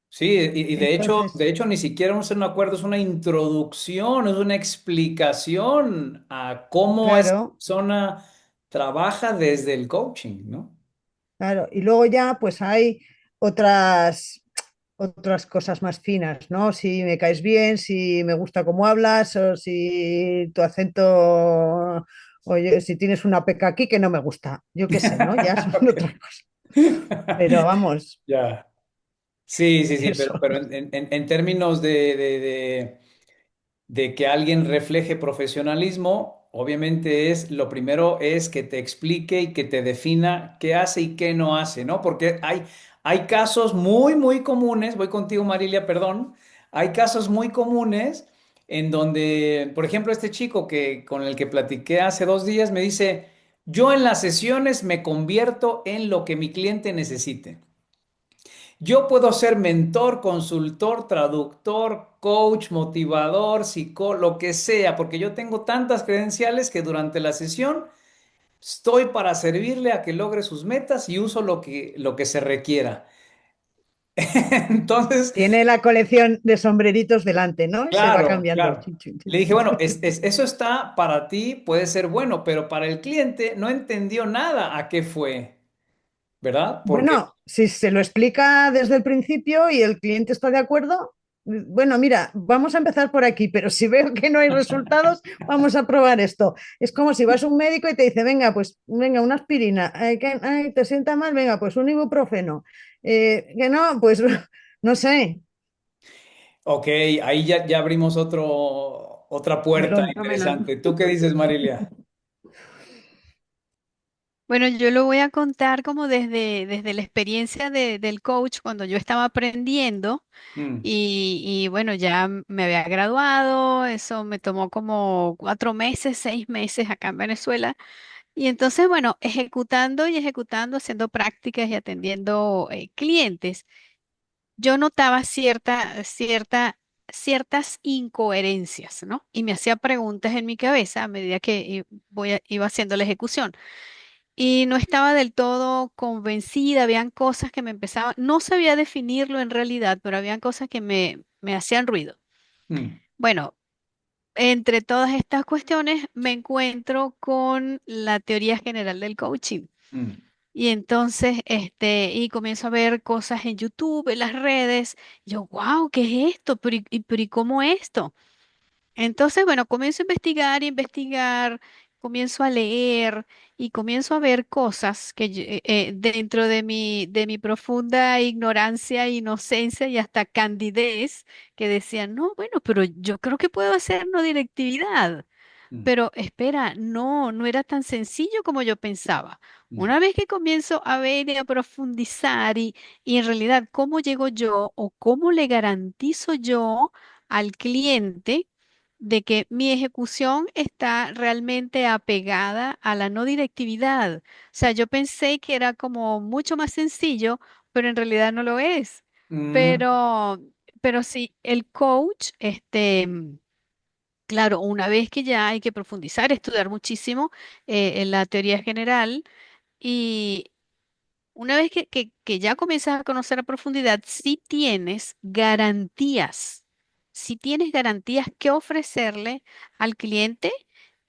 Sí, y
Entonces,
de hecho ni siquiera es un acuerdo, es una introducción, es una explicación a cómo esa
claro,
persona trabaja desde el coaching, ¿no?
claro. Y luego ya pues hay otras cosas más finas, ¿no? Si me caes bien, si me gusta cómo hablas o si tu acento, oye, si tienes una peca aquí que no me gusta, yo qué sé, ¿no? Ya son
Ok.
otras cosas. Pero vamos,
Ya. Sí, sí, sí,
eso.
pero en términos de que alguien refleje profesionalismo, obviamente lo primero es que te explique y que te defina qué hace y qué no hace, ¿no? Porque hay casos muy, muy comunes, voy contigo, Marilia, perdón, hay casos muy comunes en donde, por ejemplo, este chico con el que platiqué hace 2 días me dice, yo en las sesiones me convierto en lo que mi cliente necesite. Yo puedo ser mentor, consultor, traductor, coach, motivador, psicólogo, lo que sea, porque yo tengo tantas credenciales que durante la sesión estoy para servirle a que logre sus metas y uso lo que se requiera. Entonces,
Tiene la colección de sombreritos delante, ¿no? Y se va
claro,
cambiando.
claro. Le dije, bueno, eso está para ti, puede ser bueno, pero para el cliente no entendió nada a qué fue, ¿verdad? Porque
Bueno, si se lo explica desde el principio y el cliente está de acuerdo, bueno, mira, vamos a empezar por aquí, pero si veo que no hay resultados, vamos a probar esto. Es como si vas a un médico y te dice, venga, pues venga, una aspirina, ay, te sienta mal, venga, pues un ibuprofeno. Que no, pues no sé,
Ok, ahí ya abrimos otra puerta
melón.
No, melón.
interesante. ¿Tú qué dices, Marilia?
Bueno, yo lo voy a contar como desde la experiencia del coach cuando yo estaba aprendiendo
Mm,
y bueno, ya me había graduado, eso me tomó como 4 meses, 6 meses acá en Venezuela. Y entonces, bueno, ejecutando y ejecutando, haciendo prácticas y atendiendo clientes, yo notaba ciertas incoherencias, ¿no? Y me hacía preguntas en mi cabeza a medida que iba haciendo la ejecución. Y no estaba del todo convencida, habían cosas que me empezaban, no sabía definirlo en realidad, pero habían cosas que me hacían ruido.
mm,
Bueno, entre todas estas cuestiones me encuentro con la teoría general del coaching.
mm,
Y entonces, y comienzo a ver cosas en YouTube, en las redes. Yo, wow, ¿qué es esto? ¿Pero y cómo esto? Entonces, bueno, comienzo a investigar, comienzo a leer y comienzo a ver cosas que dentro de mi profunda ignorancia, inocencia y hasta candidez, que decían, no, bueno, pero yo creo que puedo hacer no directividad.
mm,
Pero espera, no, no era tan sencillo como yo pensaba.
mm,
Una vez que comienzo a ver y a profundizar y en realidad cómo llego yo o cómo le garantizo yo al cliente de que mi ejecución está realmente apegada a la no directividad. O sea, yo pensé que era como mucho más sencillo, pero en realidad no lo es.
mm.
Pero, pero sí, el coach, claro, una vez que ya hay que profundizar, estudiar muchísimo en la teoría general y una vez que ya comienzas a conocer a profundidad, si tienes garantías que ofrecerle al cliente,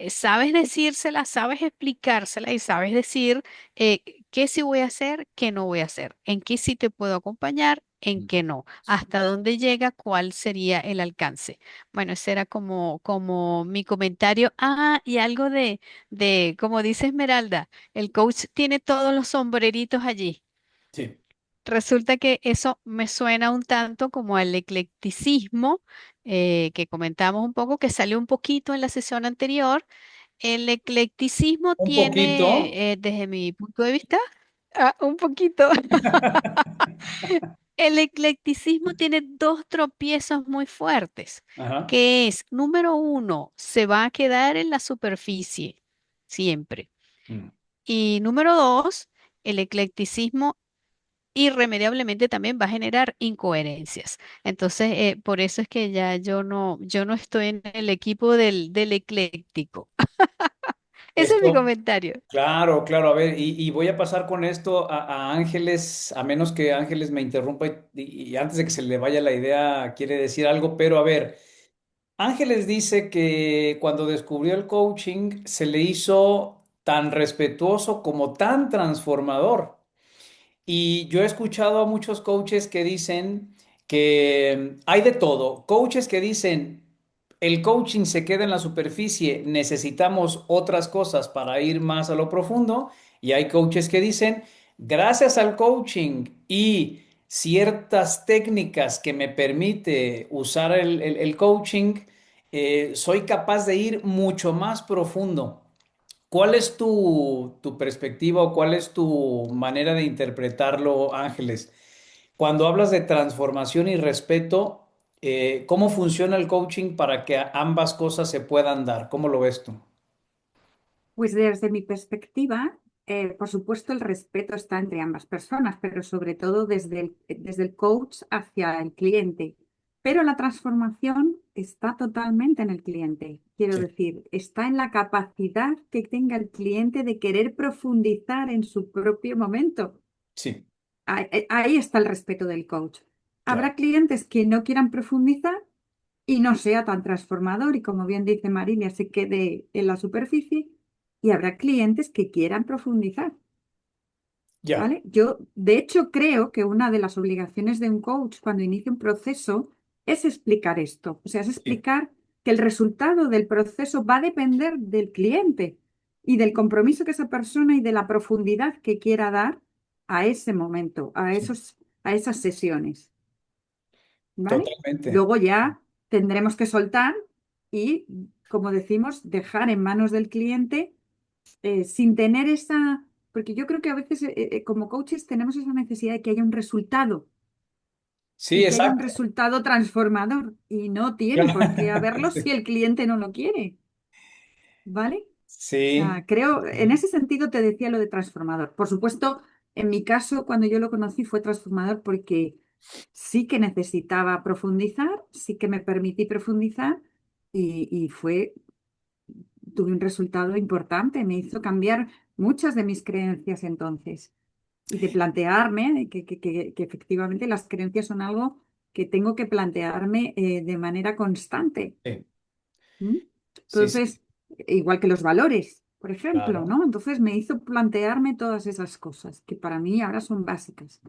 sabes decírsela, sabes explicársela y sabes decir eh, qué sí voy a hacer, qué no voy a hacer, en qué sí te puedo acompañar, en qué no, hasta dónde llega, cuál sería el alcance. Bueno, ese era como mi comentario. Ah, y algo como dice Esmeralda. El coach tiene todos los sombreritos allí.
Sí,
Resulta que eso me suena un tanto como al eclecticismo que comentamos un poco, que salió un poquito en la sesión anterior. El eclecticismo
un poquito.
tiene, desde mi punto de vista, un poquito. El eclecticismo tiene dos tropiezos muy fuertes,
Ajá.
que es, número uno, se va a quedar en la superficie, siempre.
Mm.
Y número dos, el eclecticismo irremediablemente también va a generar incoherencias. Entonces, por eso es que ya yo no estoy en el equipo del ecléctico. Ese es mi
Esto,
comentario.
claro, claro. A ver, y voy a pasar con esto a Ángeles, a menos que Ángeles me interrumpa y antes de que se le vaya la idea, quiere decir algo, pero a ver. Ángeles dice que cuando descubrió el coaching se le hizo tan respetuoso como tan transformador. Y yo he escuchado a muchos coaches que dicen que hay de todo. Coaches que dicen, el coaching se queda en la superficie, necesitamos otras cosas para ir más a lo profundo. Y hay coaches que dicen, gracias al coaching y ciertas técnicas que me permite usar el coaching, soy capaz de ir mucho más profundo. ¿Cuál es tu perspectiva o cuál es tu manera de interpretarlo, Ángeles? Cuando hablas de transformación y respeto, ¿cómo funciona el coaching para que ambas cosas se puedan dar? ¿Cómo lo ves tú?
Pues desde mi perspectiva, por supuesto, el respeto está entre ambas personas, pero sobre todo desde el coach hacia el cliente. Pero la transformación está totalmente en el cliente. Quiero
Sí,
decir, está en la capacidad que tenga el cliente de querer profundizar en su propio momento.
sí,
Ahí está el respeto del coach.
claro.
Habrá clientes que no quieran profundizar y no sea tan transformador y como bien dice Marilia, se quede en la superficie y habrá clientes que quieran profundizar,
Ya.
¿vale? Yo, de hecho, creo que una de las obligaciones de un coach cuando inicia un proceso es explicar esto. O sea, es
Sí,
explicar que el resultado del proceso va a depender del cliente y del compromiso que esa persona y de la profundidad que quiera dar a ese momento,
sí,
a esas sesiones. ¿Vale?
totalmente.
Luego ya tendremos que soltar y, como decimos, dejar en manos del cliente sin tener esa, porque yo creo que a veces como coaches tenemos esa necesidad de que haya un resultado
Sí,
y que haya un
exacto.
resultado transformador y no tiene por qué haberlo si
Sí,
el cliente no lo quiere, ¿vale? O
sí,
sea, creo, en
sí,
ese sentido te decía lo de transformador. Por supuesto, en mi caso, cuando yo lo conocí, fue transformador porque sí que necesitaba profundizar, sí que me permití profundizar y tuve un resultado importante. Me hizo cambiar muchas de mis creencias entonces y de plantearme que efectivamente las creencias son algo que tengo que plantearme de manera constante.
sí,
¿Mm?
sí, sí,
Entonces, igual que los valores, por ejemplo,
claro.
¿no? Entonces me hizo plantearme todas esas cosas que para mí ahora son básicas.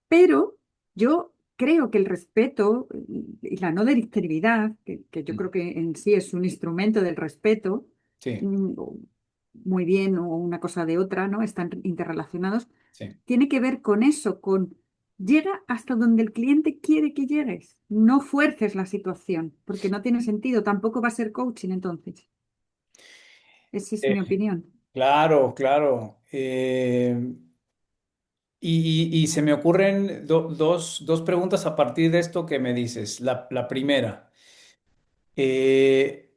Pero yo creo que el respeto y la no delictividad, que yo
Mm,
creo que en sí es un instrumento del respeto,
sí,
o muy bien, o una cosa de otra, ¿no? Están interrelacionados,
sí.
tiene que ver con eso, con llega hasta donde el cliente quiere que llegues. No fuerces la situación, porque no tiene sentido. Tampoco va a ser coaching entonces. Esa es
Eh,
mi opinión.
claro, claro. Y se me ocurren dos preguntas a partir de esto que me dices. La primera. Eh,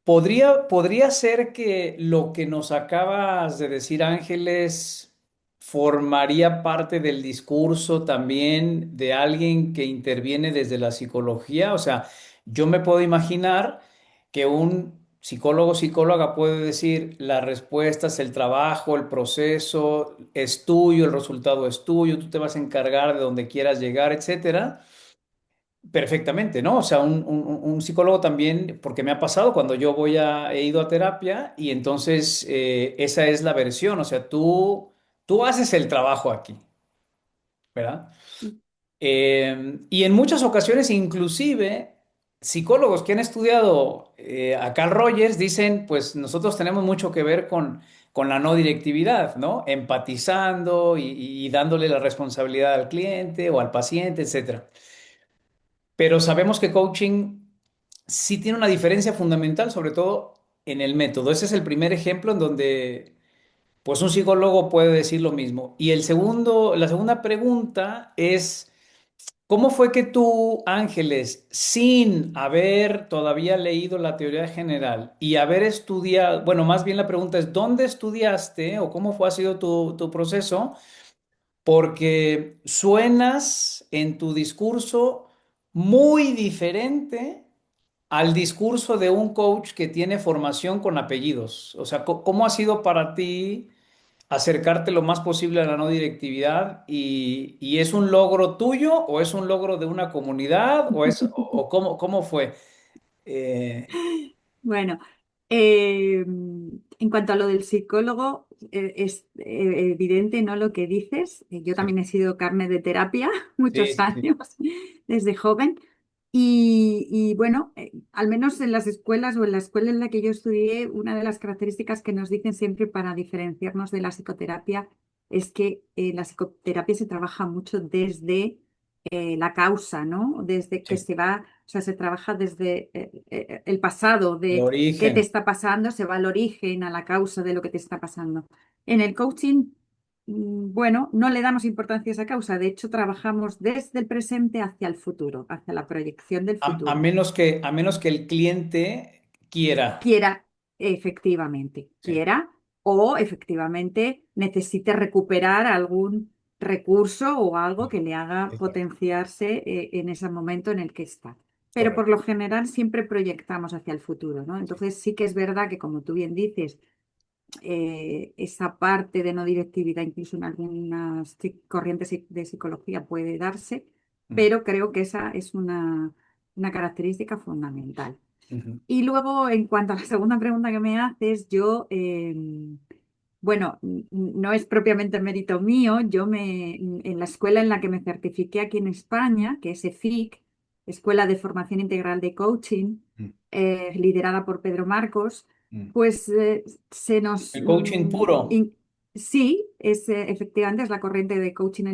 podría ser que lo que nos acabas de decir, Ángeles, formaría parte del discurso también de alguien que interviene desde la psicología. O sea, yo me puedo imaginar que un psicólogo, psicóloga puede decir las respuestas, el trabajo, el proceso es tuyo, el resultado es tuyo, tú te vas a encargar de donde quieras llegar, etcétera. Perfectamente, ¿no? O sea, un psicólogo también, porque me ha pasado cuando he ido a terapia y entonces esa es la versión, o sea, tú haces el trabajo aquí, ¿verdad? Y en muchas ocasiones, inclusive, psicólogos que han estudiado a Carl Rogers dicen, pues nosotros tenemos mucho que ver con la no directividad, ¿no? Empatizando y dándole la responsabilidad al cliente o al paciente, etcétera. Pero sabemos que coaching sí tiene una diferencia fundamental, sobre todo en el método. Ese es el primer ejemplo en donde, pues, un psicólogo puede decir lo mismo. Y la segunda pregunta es, ¿cómo fue que tú, Ángeles, sin haber todavía leído la teoría general y haber estudiado, bueno, más bien la pregunta es, ¿dónde estudiaste o cómo ha sido tu proceso? Porque suenas en tu discurso muy diferente al discurso de un coach que tiene formación con apellidos. O sea, ¿cómo ha sido para ti acercarte lo más posible a la no directividad? ¿Y es un logro tuyo o es un logro de una comunidad o cómo fue? Eh,
Bueno, en cuanto a lo del psicólogo, es evidente, ¿no? Lo que dices. Yo
sí,
también he sido carne de terapia
sí,
muchos
sí, sí,
años, desde joven. Y bueno, al menos en las escuelas o en la escuela en la que yo estudié, una de las características que nos dicen siempre para diferenciarnos de la psicoterapia es que la psicoterapia se trabaja mucho desde la causa, ¿no? Desde que
sí.
se va, o sea, se trabaja desde el pasado,
El
de qué te
origen.
está pasando, se va al origen, a la causa de lo que te está pasando. En el coaching, bueno, no le damos importancia a esa causa, de hecho, trabajamos desde el presente hacia el futuro, hacia la proyección del
A
futuro.
menos que el cliente quiera.
Quiera, efectivamente,
Sí,
quiera o efectivamente necesite recuperar algún recurso o algo
sí,
que le haga
sí, sí.
potenciarse en ese momento en el que está. Pero por
Correcto.
lo general siempre proyectamos hacia el futuro, ¿no?
Sí.
Entonces sí que es verdad que, como tú bien dices, esa parte de no directividad, incluso en algunas corrientes de psicología puede darse,
Mm,
pero creo que esa es una característica fundamental.
ujú.
Y luego, en cuanto a la segunda pregunta que me haces, yo, bueno, no es propiamente mérito mío, en la escuela en la que me certifiqué aquí en España, que es EFIC, Escuela de Formación Integral de Coaching,
Mm,
liderada por Pedro Marcos,
mm.
pues se nos...
El coaching puro
sí, efectivamente es la corriente de coaching,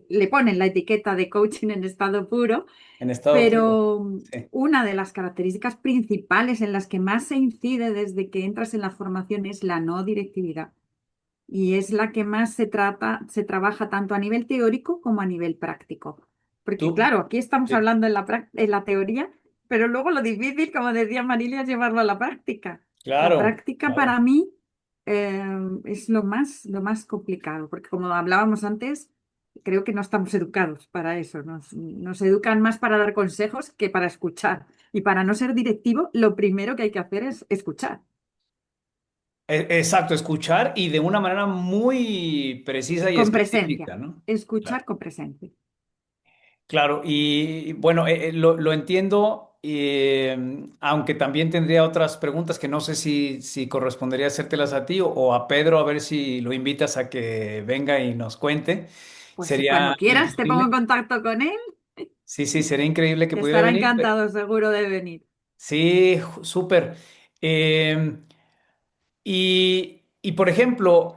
le ponen la etiqueta de coaching en estado puro,
en estado puro.
pero
Sí.
una de las características principales en las que más se incide desde que entras en la formación es la no directividad. Y es la que más se trabaja tanto a nivel teórico como a nivel práctico. Porque
Tú,
claro, aquí estamos
sí,
hablando en la teoría, pero luego lo difícil, como decía Marilia, es llevarlo a la práctica. La
claro,
práctica
claro.
para mí eh, es lo más complicado, porque como hablábamos antes, creo que no estamos educados para eso. Nos educan más para dar consejos que para escuchar. Y para no ser directivo, lo primero que hay que hacer es escuchar,
Exacto, escuchar y de una manera muy precisa y
con presencia.
específica, ¿no? Claro.
Escuchar con presencia.
Claro, y bueno, lo entiendo, aunque también tendría otras preguntas que no sé si correspondería hacértelas a ti o a Pedro, a ver si lo invitas a que venga y nos cuente.
Pues
Sería
cuando quieras te pongo en
increíble.
contacto con él,
Sí, sí, sería increíble que
que
pudiera
estará
venir.
encantado seguro de venir.
Sí, súper. Y por ejemplo,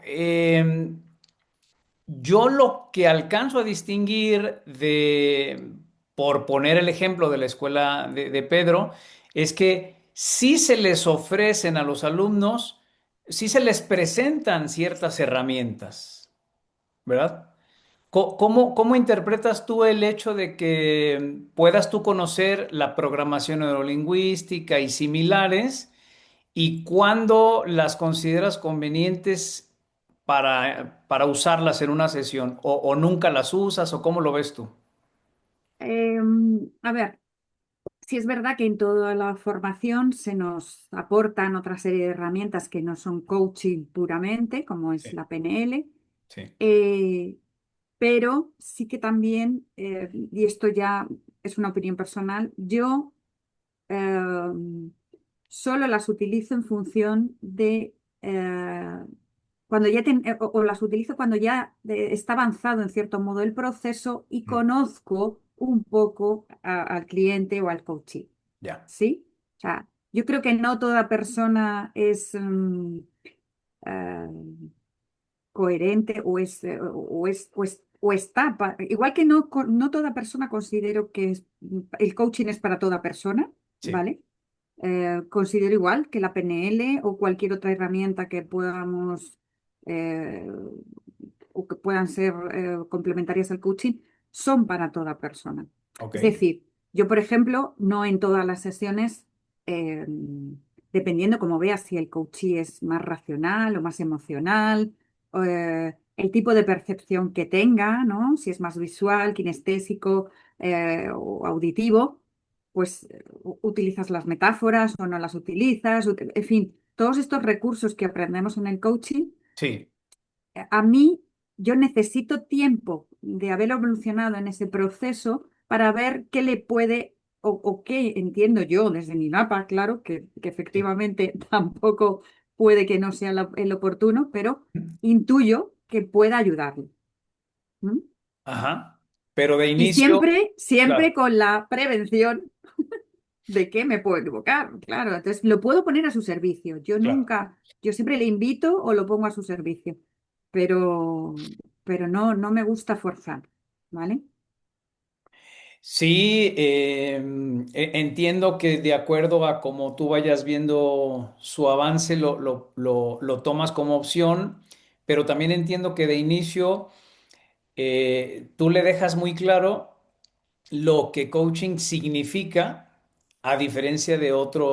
yo lo que alcanzo a distinguir por poner el ejemplo de la escuela de Pedro, es que sí se les ofrecen a los alumnos, sí se les presentan ciertas herramientas, ¿verdad? ¿Cómo interpretas tú el hecho de que puedas tú conocer la programación neurolingüística y similares? ¿Y cuándo las consideras convenientes para usarlas en una sesión? O nunca las usas? ¿O cómo lo ves tú?
A ver, si es verdad que en toda la formación se nos aportan otra serie de herramientas que no son coaching puramente, como es
Sí,
la PNL,
sí,
eh, pero sí que también, y esto ya es una opinión personal, yo solo las utilizo en función de cuando o las utilizo cuando ya está avanzado en cierto modo el proceso y
mm,
conozco un poco al cliente o al coachee.
ya,
¿Sí? O sea, yo creo que no toda persona es eh, coherente o está, igual que no toda persona considero que el coaching es para toda persona,
sí,
¿vale? Considero igual que la PNL o cualquier otra herramienta que podamos eh, o que puedan ser complementarias al coaching son para toda persona.
ok,
Es decir, yo, por ejemplo, no en todas las sesiones, dependiendo como veas si el coachee es más racional o más emocional, el tipo de percepción que tenga, ¿no? Si es más visual, kinestésico o auditivo, pues utilizas las metáforas o no las utilizas, en fin, todos estos recursos que aprendemos en el coaching,
sí,
a mí yo necesito tiempo de haber evolucionado en ese proceso para ver qué le puede o qué entiendo yo desde mi mapa, claro, que
sí.
efectivamente tampoco puede que no sea el oportuno, pero intuyo que pueda ayudarle. ¿M?
Ajá. Pero de
Y
inicio,
siempre, siempre
claro,
con la prevención de que me puedo equivocar, claro. Entonces, lo puedo poner a su servicio.
claro.
Yo siempre le invito o lo pongo a su servicio, pero, pero no me gusta forzar, ¿vale?
Sí, entiendo que de acuerdo a cómo tú vayas viendo su avance, lo tomas como opción, pero también entiendo que de inicio tú le dejas muy claro lo que coaching significa a diferencia de otra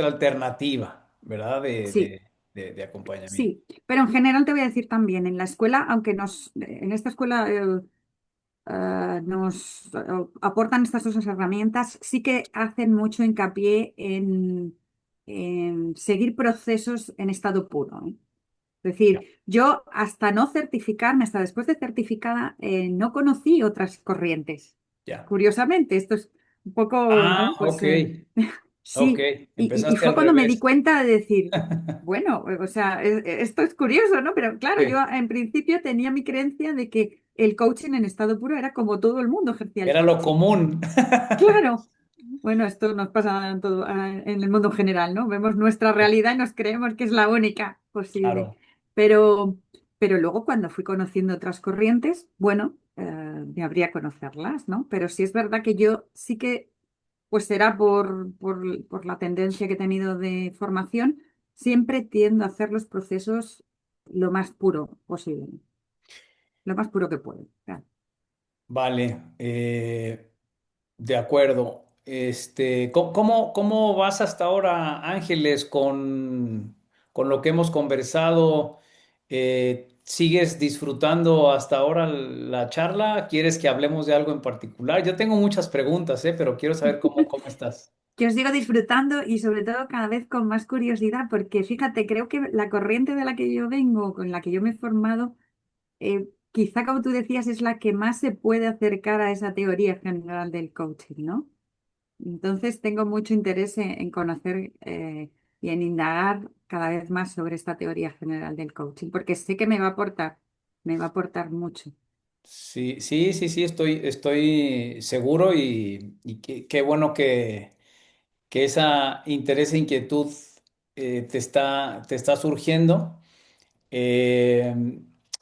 alternativa, ¿verdad?
Sí,
De acompañamiento.
sí. Pero en general te voy a decir también, en la escuela, en esta escuela nos aportan estas dos herramientas, sí que hacen mucho hincapié en seguir procesos en estado puro, ¿eh? Es
Ya,
decir, yo hasta no certificarme, hasta después de certificada, no conocí otras corrientes.
ya.
Curiosamente, esto es un poco,
Ah,
¿no? Pues
ok, ok.
sí, y
Empezaste
fue
al
cuando me di
revés.
cuenta de decir, bueno, o sea, esto es curioso, ¿no? Pero claro, yo
Sí,
en principio tenía mi creencia de que el coaching en estado puro era como todo el mundo ejercía el
Era lo
coaching.
común.
Claro. Bueno, esto nos pasa en todo, en el mundo en general, ¿no? Vemos nuestra realidad y nos creemos que es la única posible.
Claro.
Pero, pero luego cuando fui conociendo otras corrientes, bueno, me habría conocerlas, ¿no? Pero sí es verdad que yo sí que, pues será por la tendencia que he tenido de formación, siempre tiendo a hacer los procesos lo más puro posible, lo más puro que puedo. Claro.
Vale, de acuerdo. ¿Cómo vas hasta ahora, Ángeles, con lo que hemos conversado? ¿Sigues disfrutando hasta ahora la charla? ¿Quieres que hablemos de algo en particular? Yo tengo muchas preguntas, pero quiero saber cómo estás.
Que os sigo disfrutando y sobre todo cada vez con más curiosidad, porque fíjate, creo que la corriente de la que yo vengo, con la que yo me he formado, quizá como tú decías, es la que más se puede acercar a esa teoría general del coaching, ¿no? Entonces tengo mucho interés en conocer y en indagar cada vez más sobre esta teoría general del coaching, porque sé que me va a aportar mucho.
Sí, sí, sí, sí, estoy seguro y qué bueno que esa interés e inquietud te está surgiendo. Eh,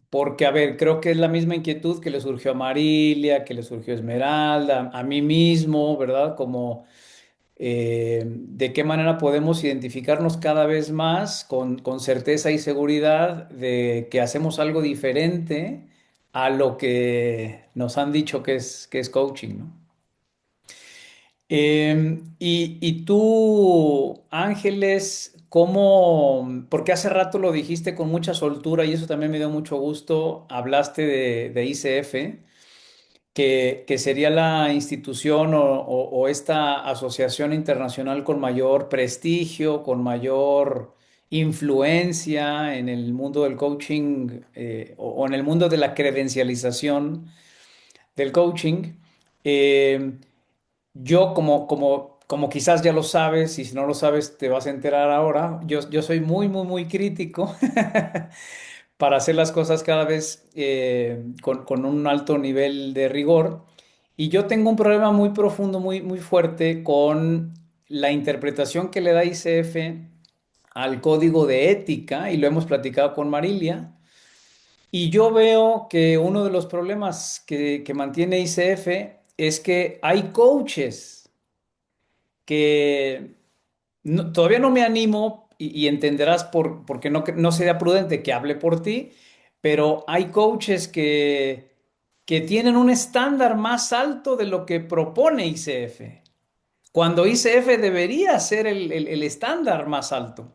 Porque, a ver, creo que es la misma inquietud que le surgió a Marilia, que le surgió a Esmeralda, a mí mismo, ¿verdad? Como de qué manera podemos identificarnos cada vez más con certeza y seguridad de que hacemos algo diferente a lo que nos han dicho que es coaching, ¿no? Y tú, Ángeles, porque hace rato lo dijiste con mucha soltura y eso también me dio mucho gusto, hablaste de ICF, que sería la institución o esta asociación internacional con mayor prestigio, con mayor influencia en el mundo del coaching o en el mundo de la credencialización del coaching. Eh, yo, como quizás ya lo sabes, y si no lo sabes, te vas a enterar ahora, yo soy muy, muy, muy crítico para hacer las cosas cada vez con un alto nivel de rigor. Y yo tengo un problema muy profundo, muy, muy fuerte con la interpretación que le da ICF al código de ética, y lo hemos platicado con Marilia. Y yo veo que uno de los problemas que mantiene ICF es que hay coaches que todavía no me animo y entenderás porque no sería prudente que hable por ti, pero hay coaches que tienen un estándar más alto de lo que propone ICF, cuando ICF debería ser el estándar más alto.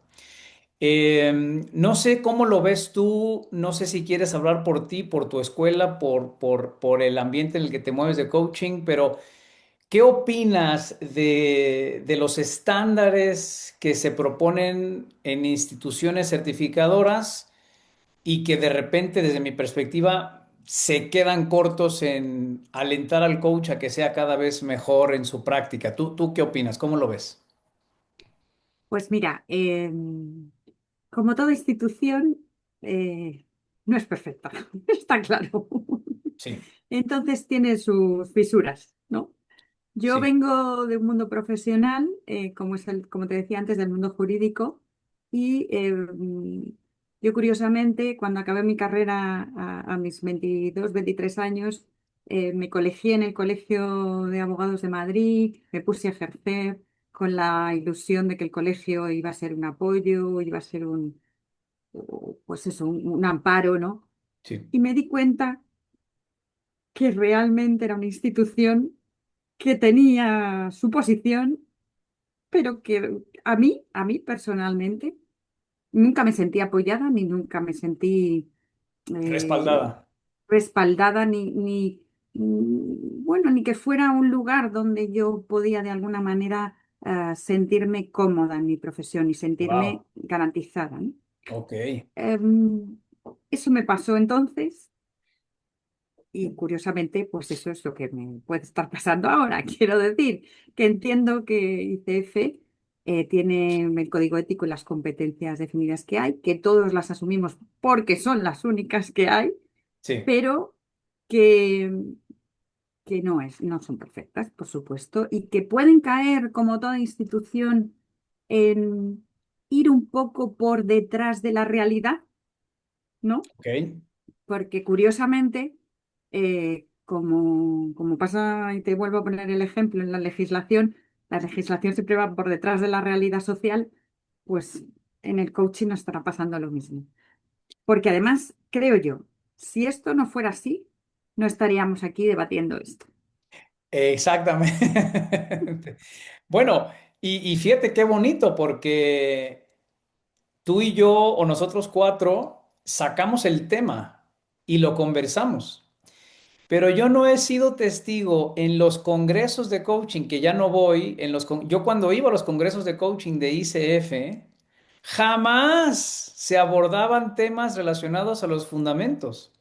No sé cómo lo ves tú, no sé si quieres hablar por ti, por tu escuela, por el ambiente en el que te mueves de coaching, pero ¿qué opinas de los estándares que se proponen en instituciones certificadoras y que de repente, desde mi perspectiva, se quedan cortos en alentar al coach a que sea cada vez mejor en su práctica? ¿Tú qué opinas? ¿Cómo lo ves?
Pues mira, como toda institución, no es perfecta, está claro.
Sí,
Entonces tiene sus fisuras, ¿no? Yo
sí,
vengo de un mundo profesional, como es como te decía antes, del mundo jurídico, y yo curiosamente, cuando acabé mi carrera a mis 22, 23 años, me colegié en el Colegio de Abogados de Madrid, me puse a ejercer con la ilusión de que el colegio iba a ser un apoyo, iba a ser pues eso, un amparo, ¿no?
sí.
Y me di cuenta que realmente era una institución que tenía su posición, pero que a mí personalmente, nunca me sentí apoyada ni nunca me sentí eh,
Respaldada.
respaldada bueno, ni que fuera un lugar donde yo podía de alguna manera sentirme cómoda en mi profesión y
Wow.
sentirme garantizada, ¿no?
Ok.
Em, Eso me pasó entonces. Y curiosamente, pues eso es lo que me puede estar pasando ahora. Quiero decir que entiendo que ICF tiene el código ético y las competencias definidas que hay, que todos las asumimos porque son las únicas que hay,
Sí,
pero que, que no son perfectas, por supuesto, y que pueden caer, como toda institución, en ir un poco por detrás de la realidad, ¿no?
Ok,
Porque curiosamente, como pasa, y te vuelvo a poner el ejemplo en la legislación siempre va por detrás de la realidad social, pues en el coaching nos estará pasando lo mismo. Porque además, creo yo, si esto no fuera así, no estaríamos aquí debatiendo esto.
exactamente. Bueno, y fíjate qué bonito, porque tú y yo o nosotros cuatro sacamos el tema y lo conversamos. Pero yo no he sido testigo en los congresos de coaching, que ya no voy, yo cuando iba a los congresos de coaching de ICF, jamás se abordaban temas relacionados a los fundamentos.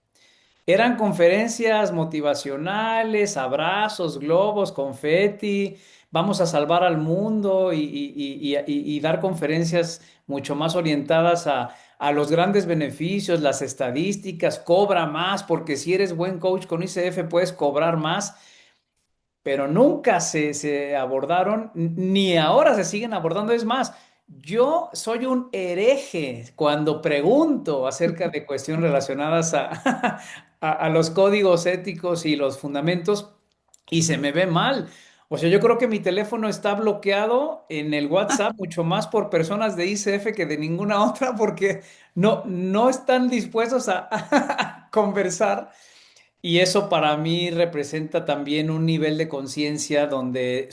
Eran conferencias motivacionales, abrazos, globos, confeti, vamos a salvar al mundo y dar conferencias mucho más orientadas a los grandes beneficios, las estadísticas, cobra más, porque si eres buen coach con ICF puedes cobrar más, pero nunca se abordaron, ni ahora se siguen abordando. Es más, yo soy un hereje cuando pregunto acerca de cuestiones relacionadas a los códigos éticos y los fundamentos y se me ve mal. O sea, yo creo que mi teléfono está bloqueado en el WhatsApp mucho más por personas de ICF que de ninguna otra porque no están dispuestos a conversar y eso para mí representa también un nivel de conciencia donde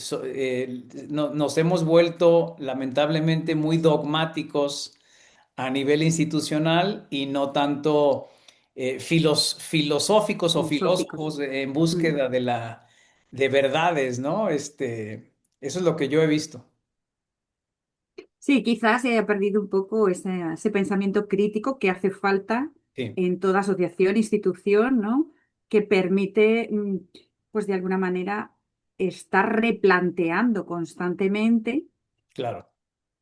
nos hemos vuelto lamentablemente muy dogmáticos a nivel institucional y no tanto filosóficos o
Filosóficos.
filósofos en
Mm.
búsqueda de verdades, ¿no? Eso es lo que yo he visto.
Sí, quizás se haya perdido un poco ese pensamiento crítico que hace falta
Sí,
en toda asociación, institución, ¿no? Que permite, pues de alguna manera, estar replanteando constantemente
claro.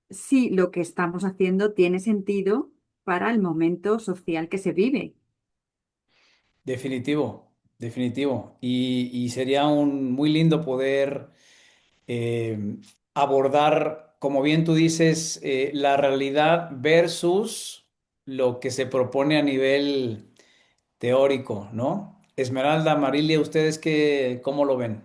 si lo que estamos haciendo tiene sentido para el momento social que se vive.
Definitivo, definitivo. Y sería un muy lindo poder abordar, como bien tú dices, la realidad versus lo que se propone a nivel teórico, ¿no? Esmeralda, Marilia, ¿ustedes cómo lo ven?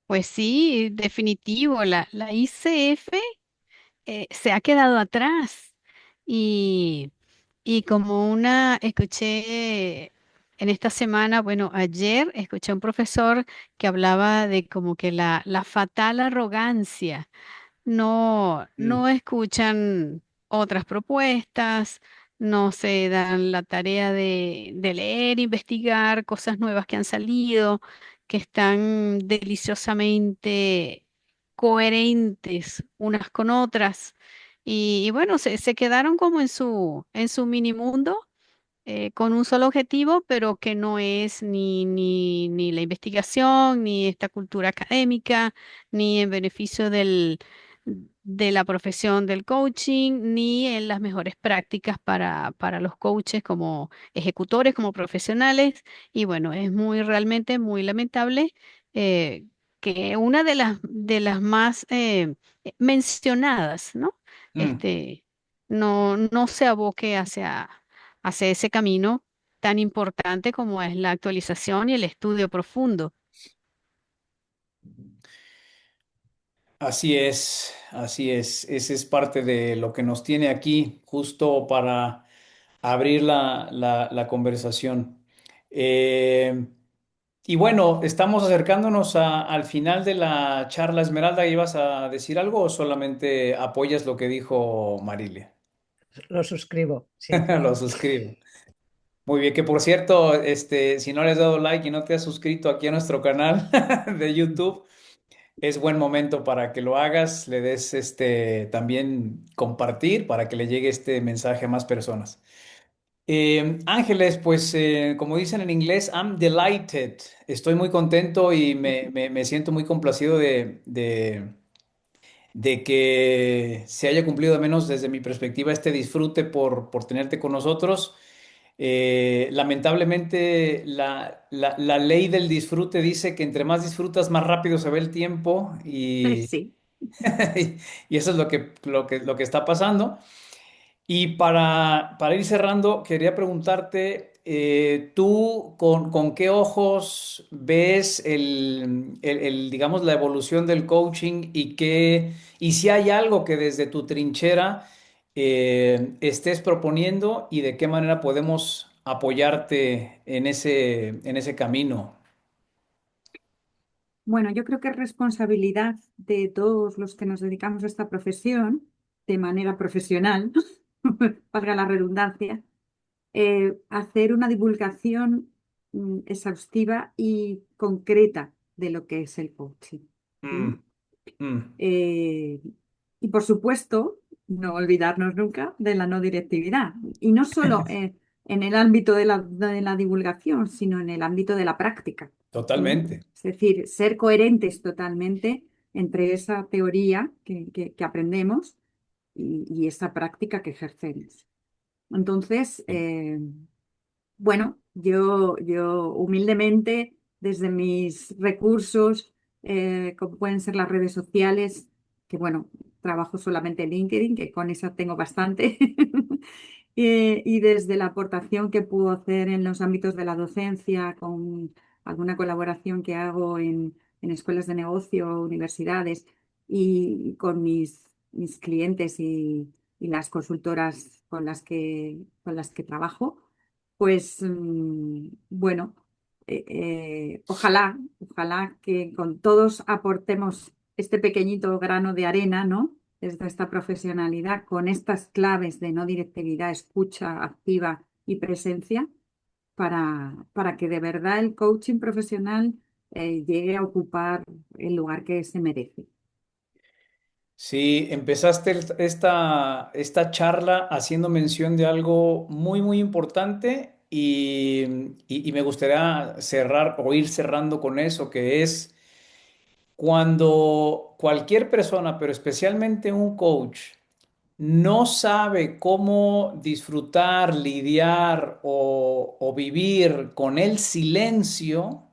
Pues sí, definitivo, la ICF se ha quedado atrás. Y, y como escuché en esta semana, bueno, ayer escuché a un profesor que hablaba de como que la fatal arrogancia
Mm,
no escuchan otras propuestas, no se dan la tarea de leer, investigar cosas nuevas que han salido, que están deliciosamente coherentes unas con otras. Y bueno, se quedaron como en su mini mundo con un solo objetivo, pero que no es ni la investigación, ni esta cultura académica, ni en beneficio de la profesión del coaching, ni en las mejores prácticas para los coaches como ejecutores, como profesionales. Y bueno, es realmente muy lamentable que una de las más mencionadas, ¿no?
mm.
Este, no se aboque hacia ese camino tan importante como es la actualización y el estudio profundo.
Así es, así es. Ese es parte de lo que nos tiene aquí, justo para abrir la conversación. Eh, y bueno, estamos acercándonos al final de la charla. Esmeralda, ¿ibas a decir algo o solamente apoyas lo que dijo Marilia?
Lo suscribo, sí.
Lo suscribo. Muy bien, que por cierto, si no le has dado like y no te has suscrito aquí a nuestro canal de YouTube, es buen momento para que lo hagas, le des también compartir para que le llegue este mensaje a más personas. Ángeles, pues como dicen en inglés, I'm delighted. Estoy muy contento y me siento muy complacido de que se haya cumplido, al menos desde mi perspectiva, este disfrute por tenerte con nosotros. Lamentablemente, la ley del disfrute dice que entre más disfrutas, más rápido se ve el tiempo y,
Sí.
y eso es lo que está pasando. Y para ir cerrando, quería preguntarte, ¿tú con qué ojos ves digamos, la evolución del coaching y si hay algo que desde tu trinchera estés proponiendo y de qué manera podemos apoyarte en ese camino?
Bueno, yo creo que es responsabilidad de todos los que nos dedicamos a esta profesión, de manera profesional, valga la redundancia, hacer una divulgación exhaustiva y concreta de lo que es el coaching. ¿M?
Mm, mm,
Eh, y por supuesto, no olvidarnos nunca de la no directividad. Y no solo en el ámbito de la divulgación, sino en el ámbito de la práctica. ¿M?
totalmente.
Es decir, ser coherentes totalmente entre esa teoría que aprendemos y esa práctica que ejercemos. Entonces, bueno, yo humildemente, desde mis recursos, como pueden ser las redes sociales, que bueno, trabajo solamente en LinkedIn, que con esa tengo bastante, y desde la aportación que puedo hacer en los ámbitos de la docencia, con alguna colaboración que hago en escuelas de negocio, universidades, y con mis clientes y las consultoras con las que trabajo. Pues bueno, ojalá que con todos aportemos este pequeñito grano de arena, ¿no? Desde esta profesionalidad, con estas claves de no directividad, escucha activa y presencia, para que de verdad el coaching profesional llegue a ocupar el lugar que se merece.
Sí, empezaste esta charla haciendo mención de algo muy, muy importante y me gustaría cerrar o ir cerrando con eso, que es cuando cualquier persona, pero especialmente un coach, no sabe cómo disfrutar, lidiar o vivir con el silencio,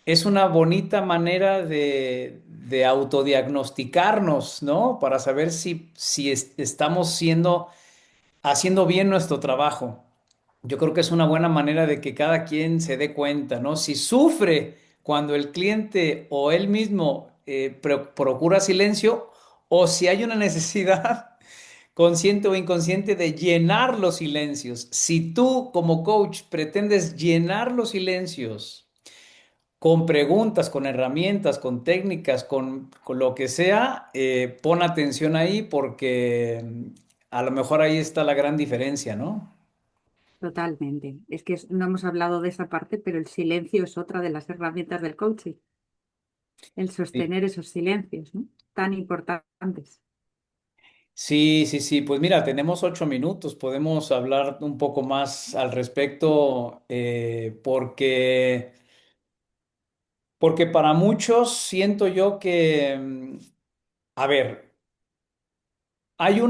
es una bonita manera de autodiagnosticarnos, ¿no? Para saber si estamos haciendo bien nuestro trabajo. Yo creo que es una buena manera de que cada quien se dé cuenta, ¿no? Si sufre cuando el cliente o él mismo procura silencio, o si hay una necesidad consciente o inconsciente de llenar los silencios. Si tú como coach pretendes llenar los silencios, con preguntas, con herramientas, con técnicas, con lo que sea, pon atención ahí porque a lo mejor ahí está la gran diferencia, ¿no?
Totalmente. Es que no hemos hablado de esa parte, pero el silencio es otra de las herramientas del coaching, el
Sí.
sostener esos silencios, ¿no? Tan importantes.
Sí, sí, sí. Pues mira, tenemos 8 minutos, podemos hablar un poco más al respecto porque para muchos siento yo que, a ver, hay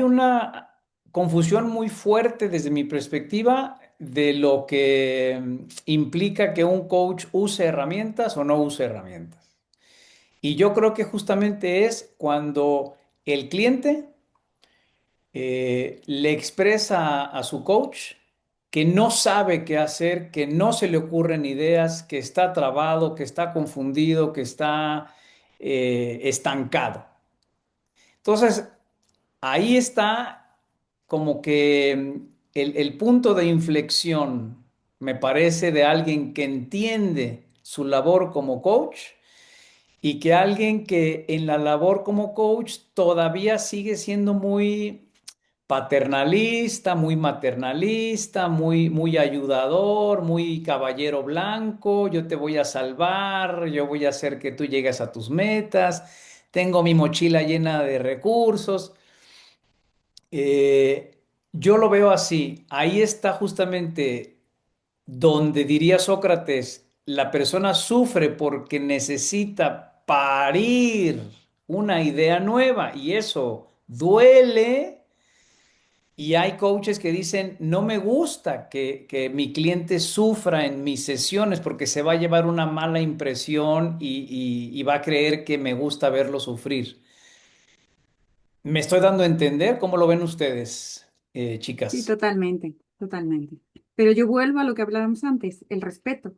una confusión muy fuerte desde mi perspectiva de lo que implica que un coach use herramientas o no use herramientas. Y yo creo que justamente es cuando el cliente le expresa a su coach que no sabe qué hacer, que no se le ocurren ideas, que está trabado, que está confundido, que está estancado. Entonces, ahí está como que el punto de inflexión, me parece, de alguien que entiende su labor como coach y que alguien que en la labor como coach todavía sigue siendo muy paternalista, muy maternalista, muy, muy ayudador, muy caballero blanco, yo te voy a salvar, yo voy a hacer que tú llegues a tus metas, tengo mi mochila llena de recursos. Eh, yo lo veo así, ahí está justamente donde diría Sócrates, la persona sufre porque necesita parir una idea nueva y eso duele. Y hay coaches que dicen, no me gusta que mi cliente sufra en mis sesiones porque se va a llevar una mala impresión y va a creer que me gusta verlo sufrir. ¿Me estoy dando a entender? ¿Cómo lo ven ustedes,
Sí,
chicas?
totalmente, totalmente. Pero yo vuelvo a lo que hablábamos antes, el respeto.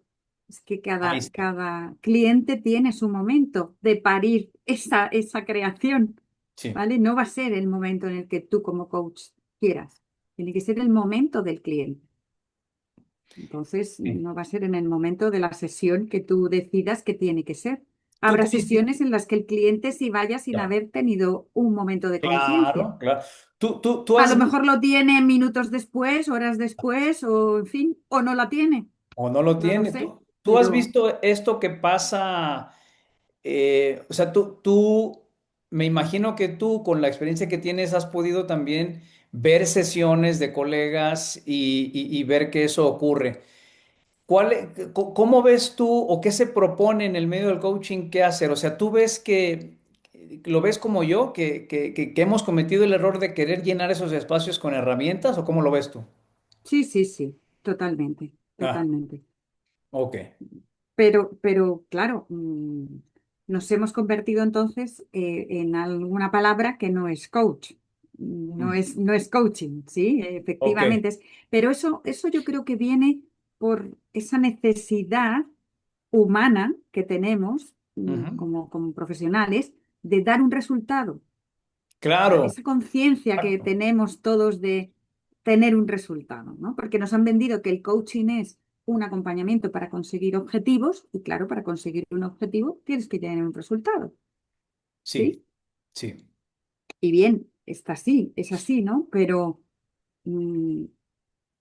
Es que
Ahí
cada,
está.
cada cliente tiene su momento de parir esa creación,
Sí.
¿vale? No va a ser el momento en el que tú como coach quieras. Tiene que ser el momento del cliente. Entonces,
Sí.
no va a ser en el momento de la sesión que tú decidas que tiene que ser.
Tú
Habrá
tuviste...
sesiones en las que el cliente sí vaya sin
Ya.
haber tenido un momento de conciencia.
Claro, claro. Tú
A
has
lo
visto
mejor lo tiene minutos después, horas después, o en fin, o no la tiene.
o no lo
No lo
tiene.
sé,
Tú has
pero
visto esto que pasa. O sea, me imagino que tú, con la experiencia que tienes, has podido también ver sesiones de colegas y ver que eso ocurre. ¿Cómo ves tú o qué se propone en el medio del coaching qué hacer? O sea, tú ves lo ves como yo, que hemos cometido el error de querer llenar esos espacios con herramientas, ¿o cómo lo ves tú?
sí, sí, sí, totalmente,
Ah,
totalmente.
ok.
Pero claro, nos hemos convertido entonces en alguna palabra que no es coach,
Mm,
no es coaching, ¿sí?
ok.
Efectivamente es. Pero eso yo creo que viene por esa necesidad humana que tenemos
Ujú.
como profesionales de dar un resultado. O sea,
Claro.
esa conciencia que
Exacto.
tenemos todos de tener un resultado, ¿no? Porque nos han vendido que el coaching es un acompañamiento para conseguir objetivos y claro, para conseguir un objetivo tienes que tener un resultado,
Sí,
¿sí?
sí.
Y bien, está así, es así, ¿no? Pero mm,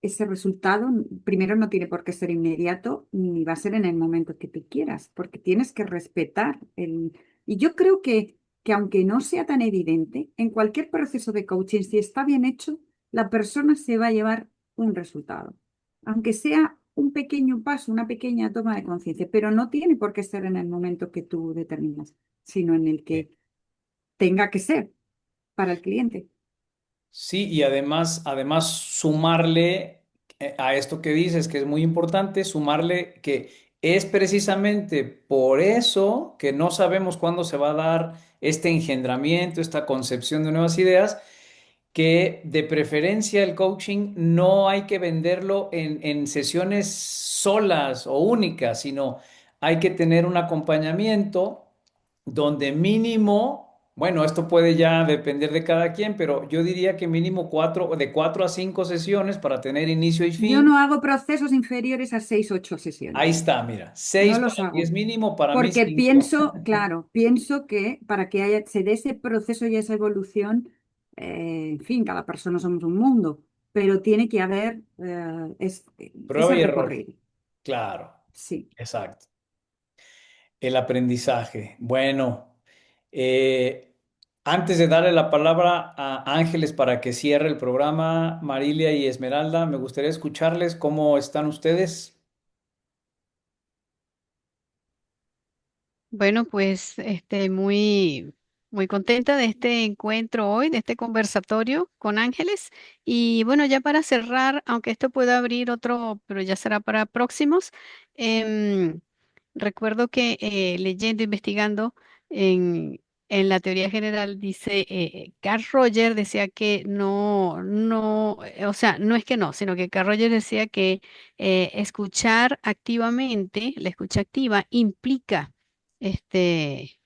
ese resultado primero no tiene por qué ser inmediato ni va a ser en el momento que tú quieras, porque tienes que respetar el... Y yo creo que aunque no sea tan evidente, en cualquier proceso de coaching, si está bien hecho, la persona se va a llevar un resultado, aunque sea un pequeño paso, una pequeña toma de conciencia, pero no tiene por qué ser en el momento que tú determinas, sino en el
Sí.
que tenga que ser para el cliente.
Sí, y además sumarle a esto que dices, que es muy importante, sumarle que es precisamente por eso que no sabemos cuándo se va a dar este engendramiento, esta concepción de nuevas ideas, que de preferencia el coaching no hay que venderlo en sesiones solas o únicas, sino hay que tener un acompañamiento donde mínimo, bueno, esto puede ya depender de cada quien, pero yo diría que mínimo de 4 a 5 sesiones para tener inicio y
Yo
fin.
no hago procesos inferiores a 6, 8 sesiones.
Ahí está, mira,
No
6
los
para ti es
hago.
mínimo, para mí
Porque
5.
pienso, claro, pienso que para que se dé ese proceso y esa evolución, en fin, cada persona somos un mundo, pero tiene que haber
Prueba
ese
y error.
recorrido.
Claro,
Sí.
exacto. El aprendizaje. Bueno, eh, antes de darle la palabra a Ángeles para que cierre el programa, Marilia y Esmeralda, me gustaría escucharles cómo están ustedes.
Bueno, pues muy contenta de este encuentro hoy, de este conversatorio con Ángeles. Y bueno, ya para cerrar, aunque esto pueda abrir otro, pero ya será para próximos, em, recuerdo que leyendo, investigando en la teoría general, dice, Carl Rogers decía que o sea, no es que no, sino que Carl Rogers decía que escuchar activamente, la escucha activa implica este,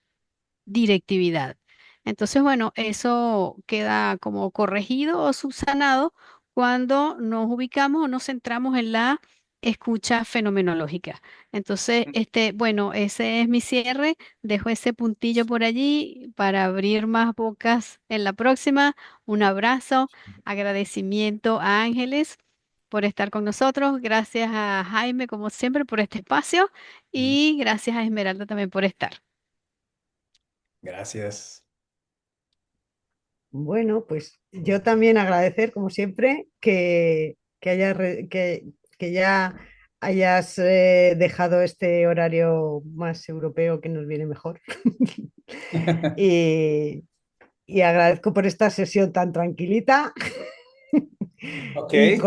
directividad. Entonces, bueno, eso queda como corregido o subsanado cuando nos ubicamos o nos centramos en la escucha fenomenológica. Entonces, bueno, ese es mi cierre. Dejo ese puntillo por allí para abrir más bocas en la próxima. Un abrazo, agradecimiento a Ángeles por estar con nosotros. Gracias a Jaime, como siempre, por este espacio y gracias a Esmeralda también por estar.
Gracias.
Bueno, pues yo también agradecer, como siempre, que ya hayas dejado este horario más europeo que nos viene mejor. Y, y agradezco por esta sesión tan tranquilita
Ok.
y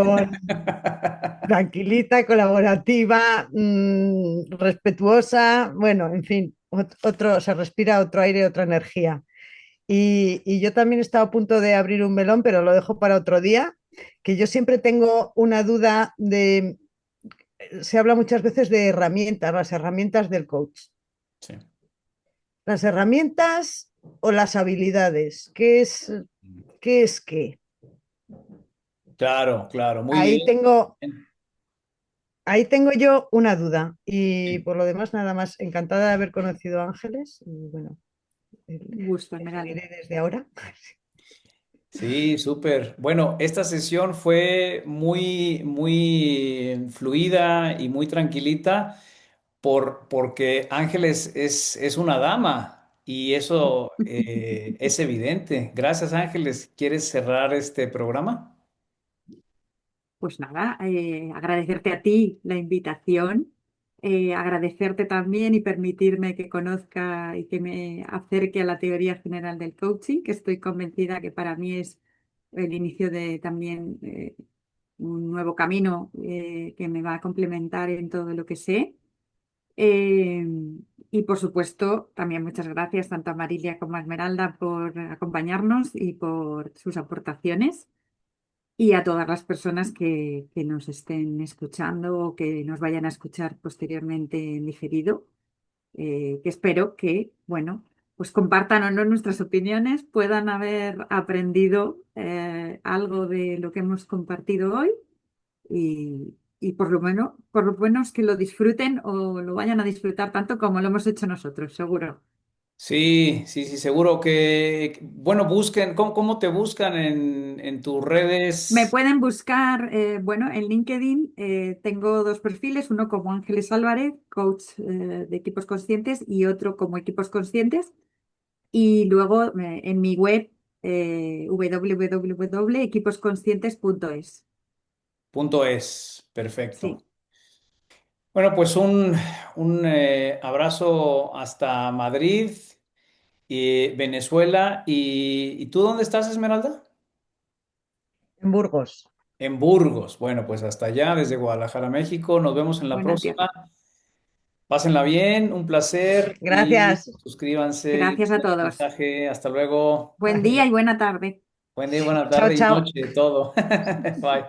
tranquilita, colaborativa, respetuosa, bueno, en fin, otro, se respira otro aire, otra energía. Y yo también estaba a punto de abrir un melón, pero lo dejo para otro día, que yo siempre tengo una duda de, se habla muchas veces de herramientas, las herramientas del coach.
Sí.
Las herramientas o las habilidades, qué es qué?
Claro, claro, muy
Ahí
bien.
tengo, ahí tengo yo una duda y
Sí.
por lo demás nada más, encantada de haber conocido a Ángeles y bueno,
Un gusto,
le
Esmeralda.
seguiré desde ahora.
Sí, súper. Bueno, esta sesión fue muy, muy fluida y muy tranquilita porque Ángeles es una dama y eso es evidente. Gracias, Ángeles. ¿Quieres cerrar este programa?
Pues nada, agradecerte a ti la invitación, agradecerte también y permitirme que conozca y que me acerque a la teoría general del coaching, que estoy convencida que para mí es el inicio de también un nuevo camino que me va a complementar en todo lo que sé. Eh, y por supuesto, también muchas gracias tanto a Marilia como a Esmeralda por acompañarnos y por sus aportaciones y a todas las personas que nos estén escuchando o que nos vayan a escuchar posteriormente en diferido, que espero que, bueno, pues compartan o no nuestras opiniones, puedan haber aprendido algo de lo que hemos compartido hoy y por lo menos que lo disfruten o lo vayan a disfrutar tanto como lo hemos hecho nosotros, seguro.
Sí, sí, sí, seguro que, bueno, busquen, ¿cómo te buscan en tus
Me
redes?
pueden buscar, bueno, en LinkedIn tengo dos perfiles, uno como Ángeles Álvarez, coach de equipos conscientes, y otro como equipos conscientes. Y luego en mi web www.equiposconscientes.es.
.es, perfecto.
Sí,
Bueno, pues un abrazo hasta Madrid y Venezuela. ¿Y tú dónde estás, Esmeralda?
En Burgos.
En Burgos. Bueno, pues hasta allá, desde Guadalajara, México. Nos vemos en la
buena
próxima.
tierra.
Pásenla bien, un placer y
Gracias.
suscríbanse y
Gracias a
el
todos.
mensaje. Hasta luego.
Buen día y buena tarde.
Buen día, buena
Chao,
tarde y
chao.
noche, todo. Bye.